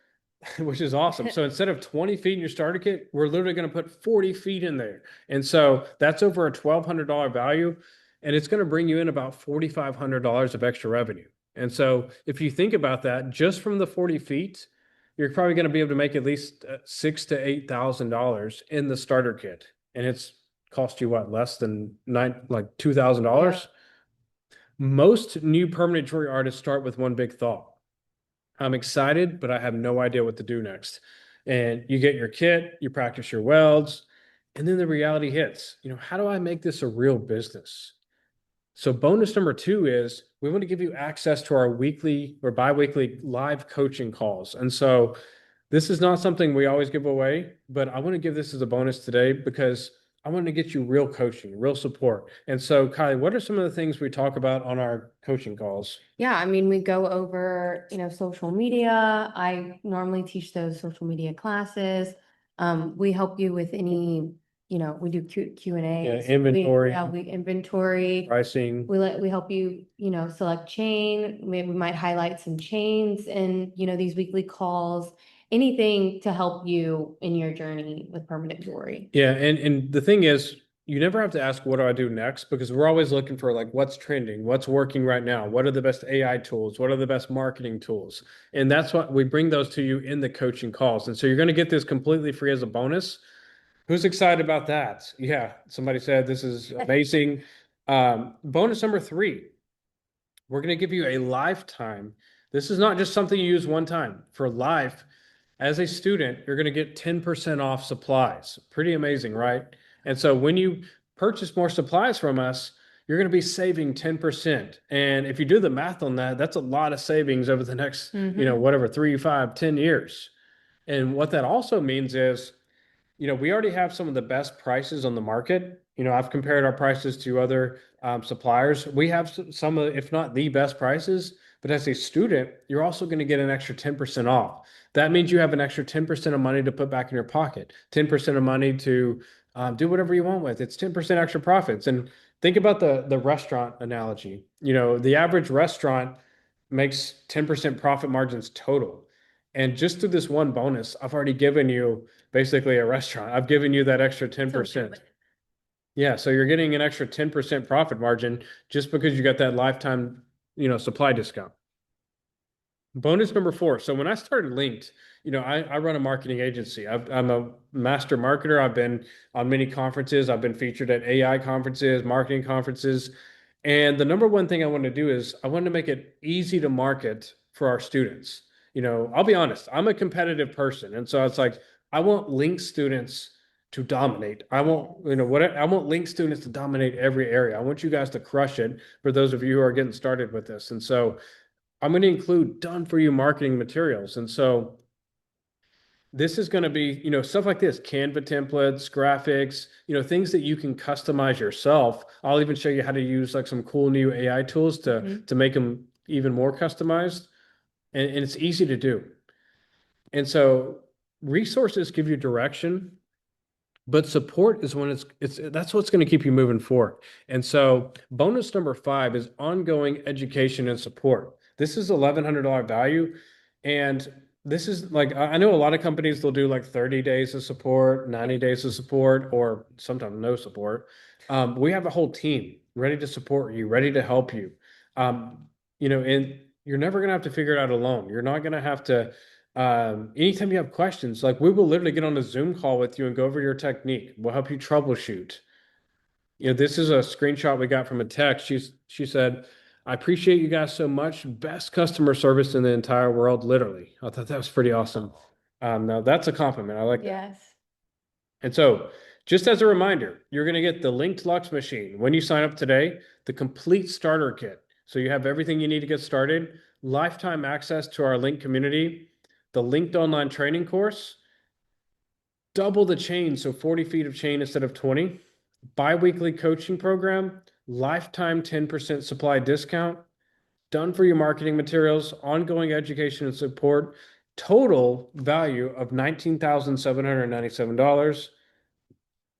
which is awesome. So instead of 20 feet in your starter kit, we're literally going to put 40 feet in there. And so that's over a $1,200 value. And it's going to bring you in about $4,500 of extra revenue. And so if you think about that, just from the 40 feet, you're probably going to be able to make at least $6,000 to $8,000 in the starter kit. And it's cost you what, less than like $2,000? Yeah. Most new permanent jewelry artists start with one big thought. I'm excited, but I have no idea what to do next. And you get your kit, you practice your welds, and then the reality hits. How do I make this a real business? So bonus number 2 is we want to give you access to our weekly or biweekly live coaching calls. And so this is not something we always give away, but I want to give this as a bonus today because I want to get you real coaching, real support. And so, Kylie, what are some of the things we talk about on our coaching calls? Yeah, I mean, we go over, social media. I normally teach those social media classes. We help you with any, we do Q&A. Yeah, inventory. We inventory. Pricing. We help you, select chain. Maybe we might highlight some chains in, these weekly calls. Anything to help you in your journey with permanent jewelry. Yeah, and the thing is, you never have to ask, what do I do next? Because we're always looking for like what's trending, what's working right now, what are the best AI tools, what are the best marketing tools? And that's what we bring those to you in the coaching calls. And so you're going to get this completely free as a bonus. Who's excited about that? Yeah, somebody said this is amazing. Bonus number 3, we're going to give you a lifetime. This is not just something you use one time. For life, as a student, you're going to get 10% off supplies. Pretty amazing, right? And so when you purchase more supplies from us, you're going to be saving 10%. And if you do the math on that, that's a lot of savings over the next, whatever, 3, 5, 10 years. And what that also means is, we already have some of the best prices on the market. I've compared our prices to other suppliers. We have some of, if not the best prices, but as a student, you're also going to get an extra 10% off. That means you have an extra 10% of money to put back in your pocket, 10% of money to do whatever you want with. It's 10% extra profits. And think about the restaurant analogy. The average restaurant makes 10% profit margins total. And just through this one bonus, I've already given you basically a restaurant. I've given you that extra 10%. Yeah, so you're getting an extra 10% profit margin just because you got that lifetime, supply discount. Bonus number 4. So when I started Linked, I run a marketing agency. I'm a master marketer. I've been on many conferences. I've been featured at AI conferences, marketing conferences. And the number one thing I want to do is I want to make it easy to market for our students. I'll be honest, I'm a competitive person. And so it's like, I want Link students to dominate. I want, I want Link students to dominate every area. I want you guys to crush it for those of you who are getting started with this. And so I'm going to include done for you marketing materials. And so this is going to be, stuff like this, Canva templates, graphics, things that you can customize yourself. I'll even show you how to use like some cool new AI tools to make them even more customized. And it's easy to do. And so resources give you direction, but support is when that's what's going to keep you moving forward. And so bonus number 5 is ongoing education and support. This is $1,100 value. And this is like, I know a lot of companies, they'll do like 30 days of support, 90 days of support, or sometimes no support. We have a whole team ready to support you, ready to help you. And you're never going to have to figure it out alone. You're not going to have to, anytime you have questions, like we will literally get on a Zoom call with you and go over your technique. We'll help you troubleshoot. This is a screenshot we got from a text. She said, I appreciate you guys so much. Best customer service in the entire world, literally. I thought that was pretty awesome. Now that's a compliment. I like that. Yes. And so just as a reminder, you're going to get the LINKED Luxe machine when you sign up today, the complete starter kit. So you have everything you need to get started, lifetime access to our Link community, the linked online training course, double the chain, so 40 feet of chain instead of 20, biweekly coaching program, lifetime 10% supply discount, done for your marketing materials, ongoing education and support, total value of $19,797.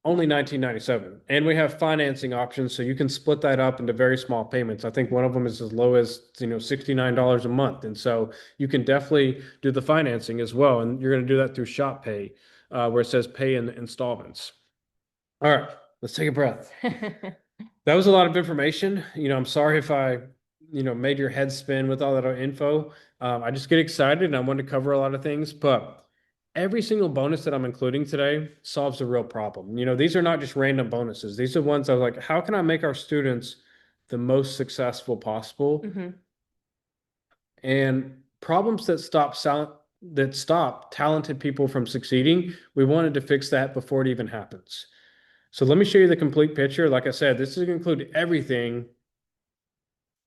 only 1997. And we have financing options, so you can split that up into very small payments. I think one of them is as low as, $69 a month. And so you can definitely do the financing as well. And you're going to do that through Shop Pay, where it says pay in installments. All right, let's take a breath. That was a lot of information. I'm sorry if I, made your head spin with all that info. I just get excited and I want to cover a lot of things, but every single bonus that I'm including today solves a real problem. These are not just random bonuses. These are ones I was like, how can I make our students the most successful possible? Mhm. And problems that stop talented people from succeeding, we wanted to fix that before it even happens. So let me show you the complete picture. Like I said, this is going to include everything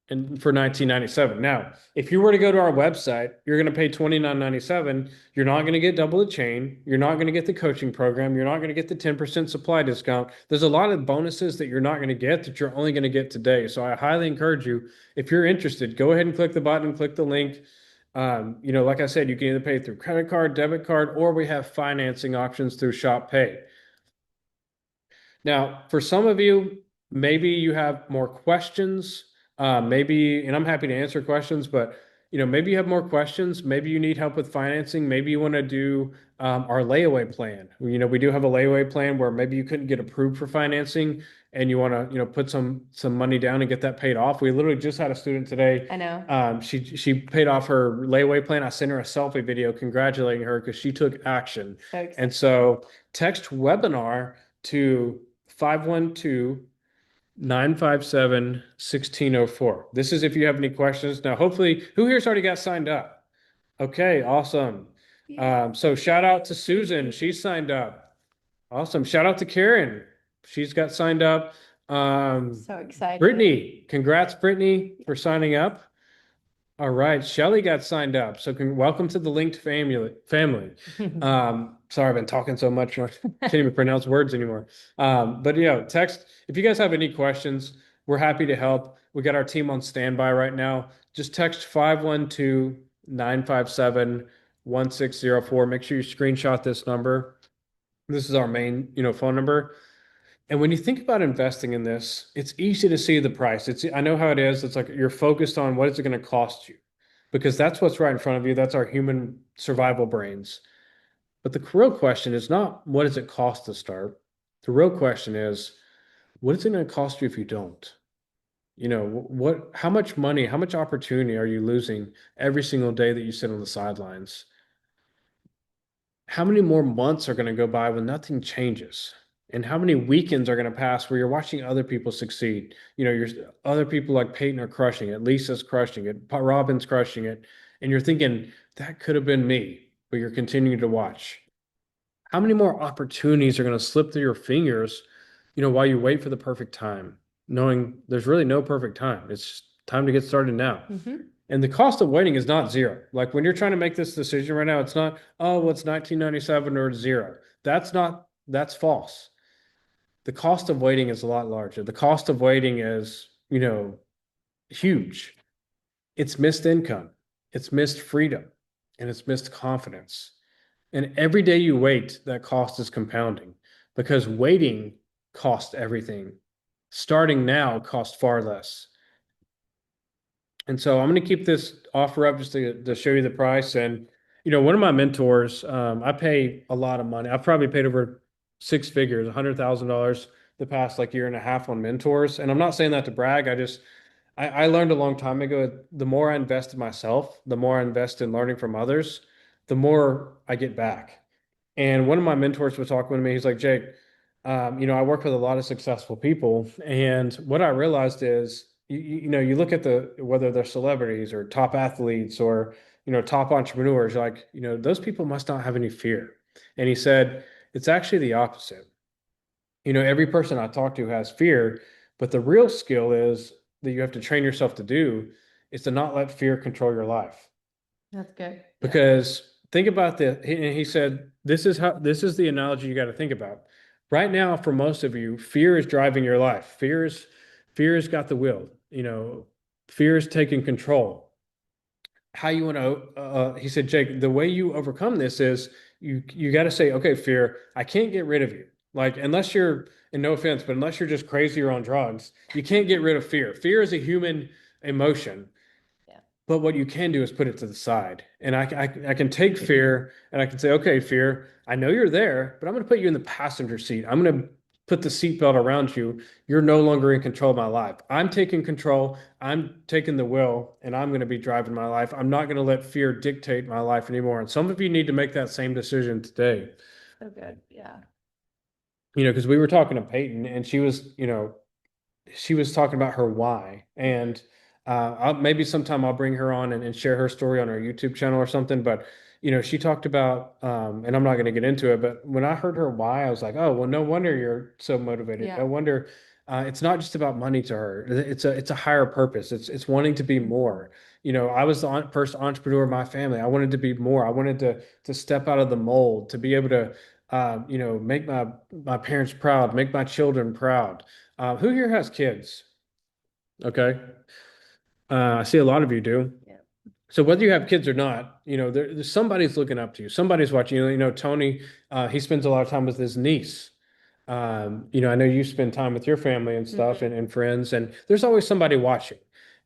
for 1997. Now, if you were to go to our website, you're going to pay $29.97. You're not going to get double the chain. You're not going to get the coaching program. You're not going to get the 10% supply discount. There's a lot of bonuses that you're not going to get that you're only going to get today. So I highly encourage you, if you're interested, go ahead and click the button, click the link. Like I said, you can either pay through credit card, debit card, or we have financing options through Shop Pay. Now, for some of you, maybe you have more questions. And I'm happy to answer questions, but maybe you have more questions. Maybe you need help with financing. Maybe you want to do our layaway plan. We do have a layaway plan where maybe you couldn't get approved for financing, and you want to put some money down and get that paid off. We literally just had a student today. I know. She paid off her layaway plan. I sent her a selfie video congratulating her because she took action. So excited. And so text webinar to 512-957-1604. This is if you have any questions. Now, hopefully, who here's already got signed up? Okay, awesome. So shout out to Susan. She's signed up. Awesome. Shout out to Karen. She's got signed up. So excited. Brittany, congrats, Brittany, for signing up. All right, Shelly got signed up. So welcome to the Linked family. Sorry, I've been talking so much, I can't even pronounce words anymore. But text if you guys have any questions. We're happy to help. We got our team on standby right now. Just text 512-957-1604. Make sure you screenshot this number. This is our main, phone number. And when you think about investing in this, it's easy to see the price. I know how it is. It's like you're focused on what is it going to cost you, because that's what's right in front of you. That's our human survival brains. But the real question is not what does it cost to start? The real question is, what is it going to cost you if you don't? How much money, how much opportunity are you losing every single day that you sit on the sidelines? How many more months are going to go by when nothing changes? And how many weekends are going to pass where you're watching other people succeed? Other people like Payton are crushing it. Lisa's crushing it. Robin's crushing it. And you're thinking, that could have been me, but you're continuing to watch. How many more opportunities are going to slip through your fingers, while you wait for the perfect time, knowing there's really no perfect time. It's just time to get started now. Mm-hmm. And the cost of waiting is not zero. Like when you're trying to make this decision right now, it's not, oh, well, it's 1997 or zero. That's false. The cost of waiting is a lot larger. The cost of waiting is, huge. It's missed income, it's missed freedom, and it's missed confidence. And every day you wait, that cost is compounding, because waiting costs everything. Starting now costs far less. And so I'm going to keep this offer up just to show you the price. And, one of my mentors, I pay a lot of money. I've probably paid over six figures, $100,000 the past year and a half on mentors. And I'm not saying that to brag. I learned a long time ago, the more I invest in myself, the more I invest in learning from others, the more I get back. And one of my mentors was talking with me. He's like, Jake, I work with a lot of successful people. And what I realized is, you look at whether they're celebrities or top athletes or, top entrepreneurs, those people must not have any fear. And he said, it's actually the opposite. Every person I talk to has fear, but the real skill is that you have to train yourself to do is to not let fear control your life. That's good. Because think about he said, this is the analogy you got to think about. Right now, for most of you, fear is driving your life. Fear's got the wheel. Fear is taking control. How you want to, he said, Jake, the way you overcome this is you got to say, okay, fear, I can't get rid of you. Like, unless you're, and no offense, but unless you're just crazy or on drugs, you can't get rid of fear. Fear is a human emotion. Yeah. But what you can do is put it to the side. And I can take fear and I can say, okay, fear, I know you're there, but I'm going to put you in the passenger seat. I'm going to put the seatbelt around you. You're no longer in control of my life. I'm taking control. I'm taking the wheel and I'm going to be driving my life. I'm not going to let fear dictate my life anymore. And some of you need to make that same decision today. So good. Yeah. Because we were talking to Payton and she was, she was talking about her why. And maybe sometime I'll bring her on and share her story on our YouTube channel or something. But, she talked about, and I'm not going to get into it, but when I heard her why, I was like, oh, well, no wonder you're so motivated. Yeah. No wonder it's not just about money to her. It's a higher purpose. It's wanting to be more. I was the first entrepreneur of my family. I wanted to be more. I wanted to step out of the mold, to be able to, make my parents proud, make my children proud. Who here has kids? Okay. I see a lot of you do. Yeah. So whether you have kids or not, there's somebody's looking up to you. Somebody's watching you. Tony, he spends a lot of time with his niece. I know you spend time with your family and stuff and friends, and there's always somebody watching.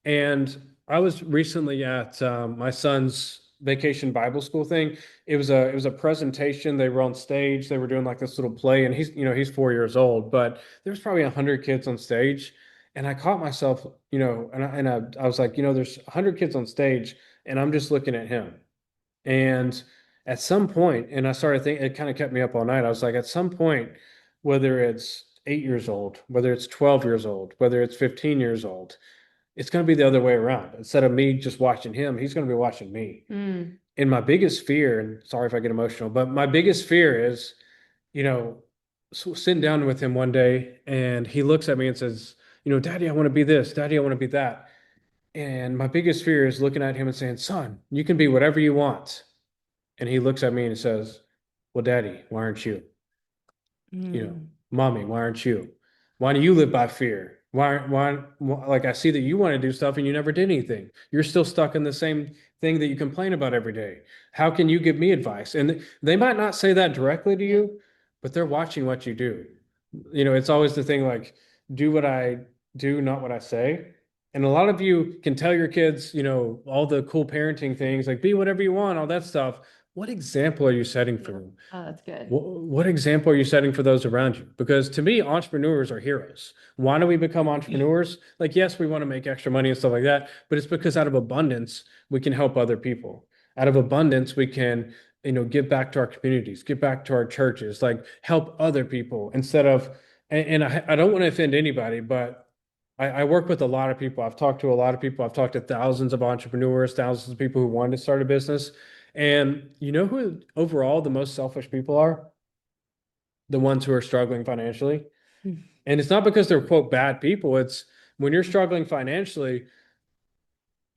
And I was recently at my son's vacation Bible school thing. It was a presentation. They were on stage. They were doing like this little play, and he's 4 years old, but there's probably 100 kids on stage. And I caught myself, I was like, there's 100 kids on stage, and I'm just looking at him. And at some point, and I started thinking, it kind of kept me up all night. I was like, at some point, whether it's 8 years old, whether it's 12 years old, whether it's 15 years old, it's going to be the other way around. Instead of me just watching him, he's going to be watching me. And my biggest fear, and sorry if I get emotional, but my biggest fear is, sitting down with him one day and he looks at me and says, Daddy, I want to be this. Daddy, I want to be that. And my biggest fear is looking at him and saying, son, you can be whatever you want. And he looks at me and he says, well, Daddy, why aren't you? Mommy, why aren't you? Why do you live by fear? Why, like I see that you want to do stuff and you never did anything. You're still stuck in the same thing that you complain about every day. How can you give me advice? And they might not say that directly to you, but they're watching what you do. It's always the thing like, do what I do, not what I say. And a lot of you can tell your kids, all the cool parenting things, like be whatever you want, all that stuff. What example are you setting for them? Oh, that's good. What example are you setting for those around you? Because to me, entrepreneurs are heroes. Why do we become entrepreneurs? Like, yes, we want to make extra money and stuff like that, but it's because out of abundance, we can help other people. Out of abundance, we can, give back to our communities, give back to our churches, like help other people instead of, and I don't want to offend anybody, but I work with a lot of people. I've talked to a lot of people. I've talked to thousands of entrepreneurs, thousands of people who wanted to start a business. And you know who overall the most selfish people are? The ones who are struggling financially. And it's not because they're, quote, bad people. It's when you're struggling financially,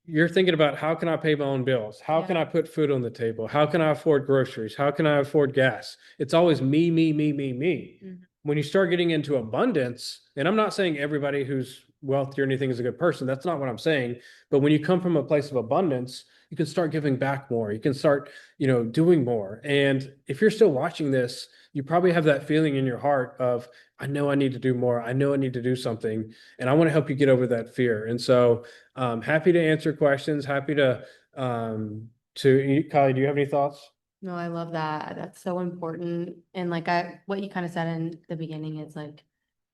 you're thinking about how can I pay my own bills? How can I put food on the table? How can I afford groceries? How can I afford gas? It's always me, me, me, me, me. When you start getting into abundance, and I'm not saying everybody who's wealthy or anything is a good person. That's not what I'm saying. But when you come from a place of abundance, you can start giving back more. You can start, doing more. And if you're still watching this, you probably have that feeling in your heart of, I know I need to do more. I know I need to do something. And I want to help you get over that fear. And so happy to answer questions. Happy to Kylie, do you have any thoughts? No, I love that. That's so important. And like what you kind of said in the beginning is like,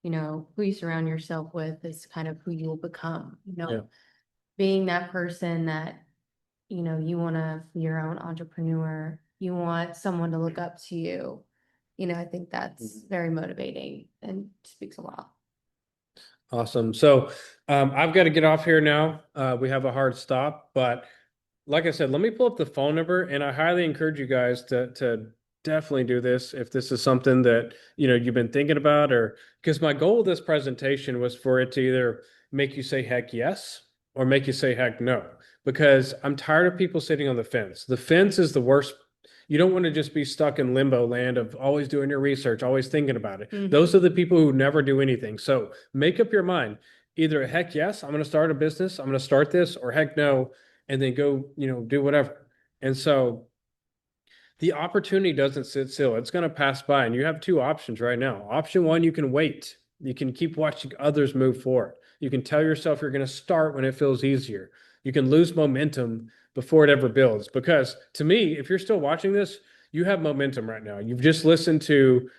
who you surround yourself with is kind of who you will become, being that person that, you want to be your own entrepreneur, you want someone to look up to you. I think that's very motivating and speaks a lot. Awesome. So I've got to get off here now. We have a hard stop, but like I said, let me pull up the phone number, and I highly encourage you guys to definitely do this if this is something that you've been thinking about, or because my goal of this presentation was for it to either make you say heck yes or make you say heck no, because I'm tired of people sitting on the fence. The fence is the worst. You don't want to just be stuck in limbo land of always doing your research, always thinking about it. Those are the people who never do anything. So make up your mind. Either heck yes, I'm going to start a business, I'm going to start this, or heck no, and then go, do whatever. And so The opportunity doesn't sit still. It's going to pass by, and you have two options right now. Option one, you can wait. You can keep watching others move forward. You can tell yourself you're going to start when it feels easier. You can lose momentum before it ever builds. Because to me, if you're still watching this, you have momentum right now. You've just listened to,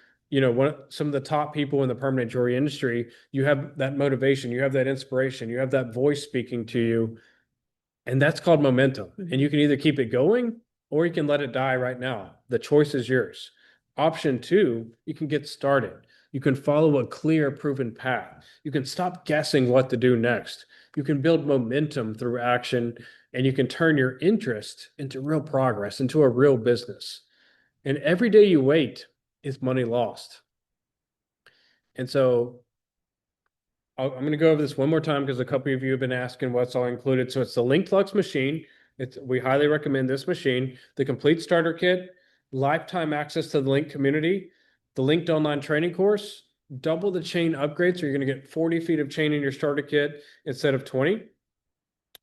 some of the top people in the permanent jewelry industry. You have that motivation, you have that inspiration, you have that voice speaking to you, and that's called momentum. And you can either keep it going or you can let it die right now. The choice is yours. Option two, you can get started. You can follow a clear, proven path. You can stop guessing what to do next. You can build momentum through action, and you can turn your interest into real progress, into a real business. And every day you wait is money lost. And so I'm going to go over this one more time because a couple of you have been asking what's all included. So it's the LINKED Luxe machine. We highly recommend this machine, the complete starter kit, lifetime access to the Link community, the linked online training course, double the chain upgrades. So you're going to get 40 feet of chain in your starter kit instead of 20.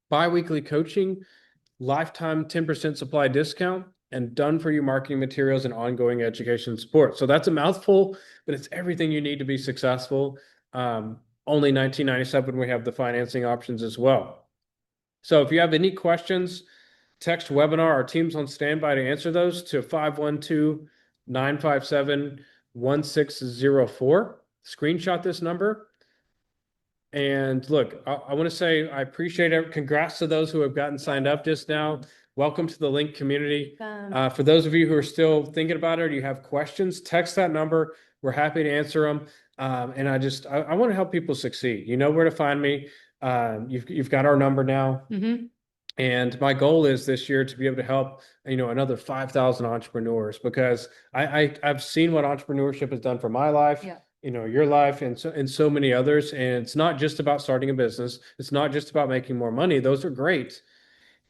Bi-weekly coaching, lifetime 10% supply discount, and done for you marketing materials and ongoing education support. So that's a mouthful, but it's everything you need to be successful. Only $19.97. We have the financing options as well. So if you have any questions, text webinar. Our team's on standby to answer those to 512-957-1604. Screenshot this number. And look, I want to say I appreciate it. Congrats to those who have gotten signed up just now. Welcome to the Link community. For those of you who are still thinking about it or you have questions, text that number. We're happy to answer them. And I want to help people succeed. You know where to find me. You've got our number now. And my goal is this year to be able to help, another 5,000 entrepreneurs, because I've seen what entrepreneurship has done for my life, your life, and so many others. And it's not just about starting a business. It's not just about making more money. Those are great.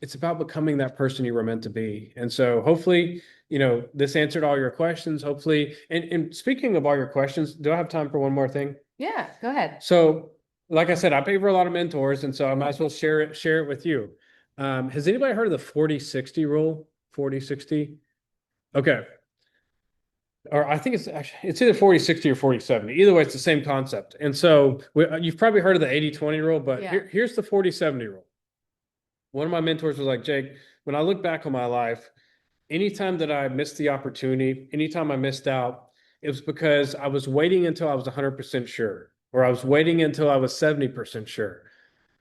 It's about becoming that person you were meant to be. And so hopefully, this answered all your questions. Hopefully, and speaking of all your questions, do I have time for one more thing? Yeah, go ahead. So, like I said, I pay for a lot of mentors, and so I might as well share it with you. Has anybody heard of the 40-60 rule? 40-60? Okay. Or I think it's either 40-60 or 40-70. Either way, it's the same concept. And so you've probably heard of the 80-20 rule, but here's the 40-70 rule. One of my mentors was like, Jake, when I look back on my life, anytime that I missed the opportunity, anytime I missed out, it was because I was waiting until I was 100% sure, or I was waiting until I was 70% sure.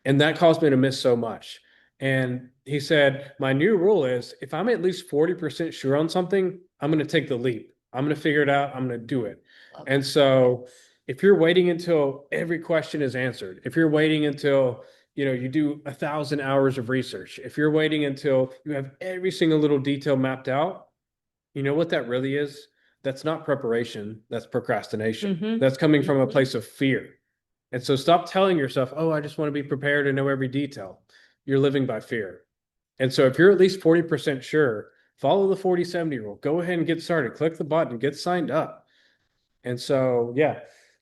And that caused me to miss so much. And he said, my new rule is if I'm at least 40% sure on something, I'm going to take the leap. I'm going to figure it out. I'm going to do it. And so if you're waiting until every question is answered, if you're waiting until you do 1,000 hours of research, if you're waiting until you have every single little detail mapped out, you know what that really is? That's not preparation. That's procrastination. That's coming from a place of fear. And so stop telling yourself, oh, I just want to be prepared and know every detail. You're living by fear. And so if you're at least 40% sure, follow the 40-70 rule. Go ahead and get started. Click the button, get signed up. And so,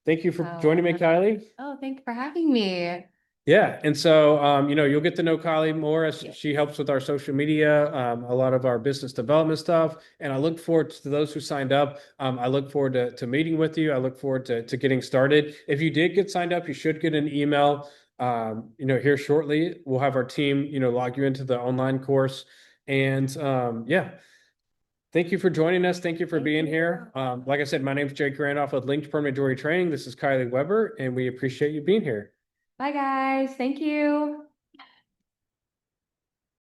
thank you for joining me, Kylie. Oh, thank you for having me. Yeah. And so, you'll get to know Kylie more as she helps with our social media, a lot of our business development stuff. And I look forward to those who signed up. I look forward to meeting with you. I look forward to getting started. If you did get signed up, you should get an email, here shortly. We'll have our team, log you into the online course. And thank you for joining us. Thank you for being here. Like I said, my name is Jake Randolph with Linked Permanent Jewelry Training. This is Kylie Weber, and we appreciate you being here. Bye, guys. Thank you.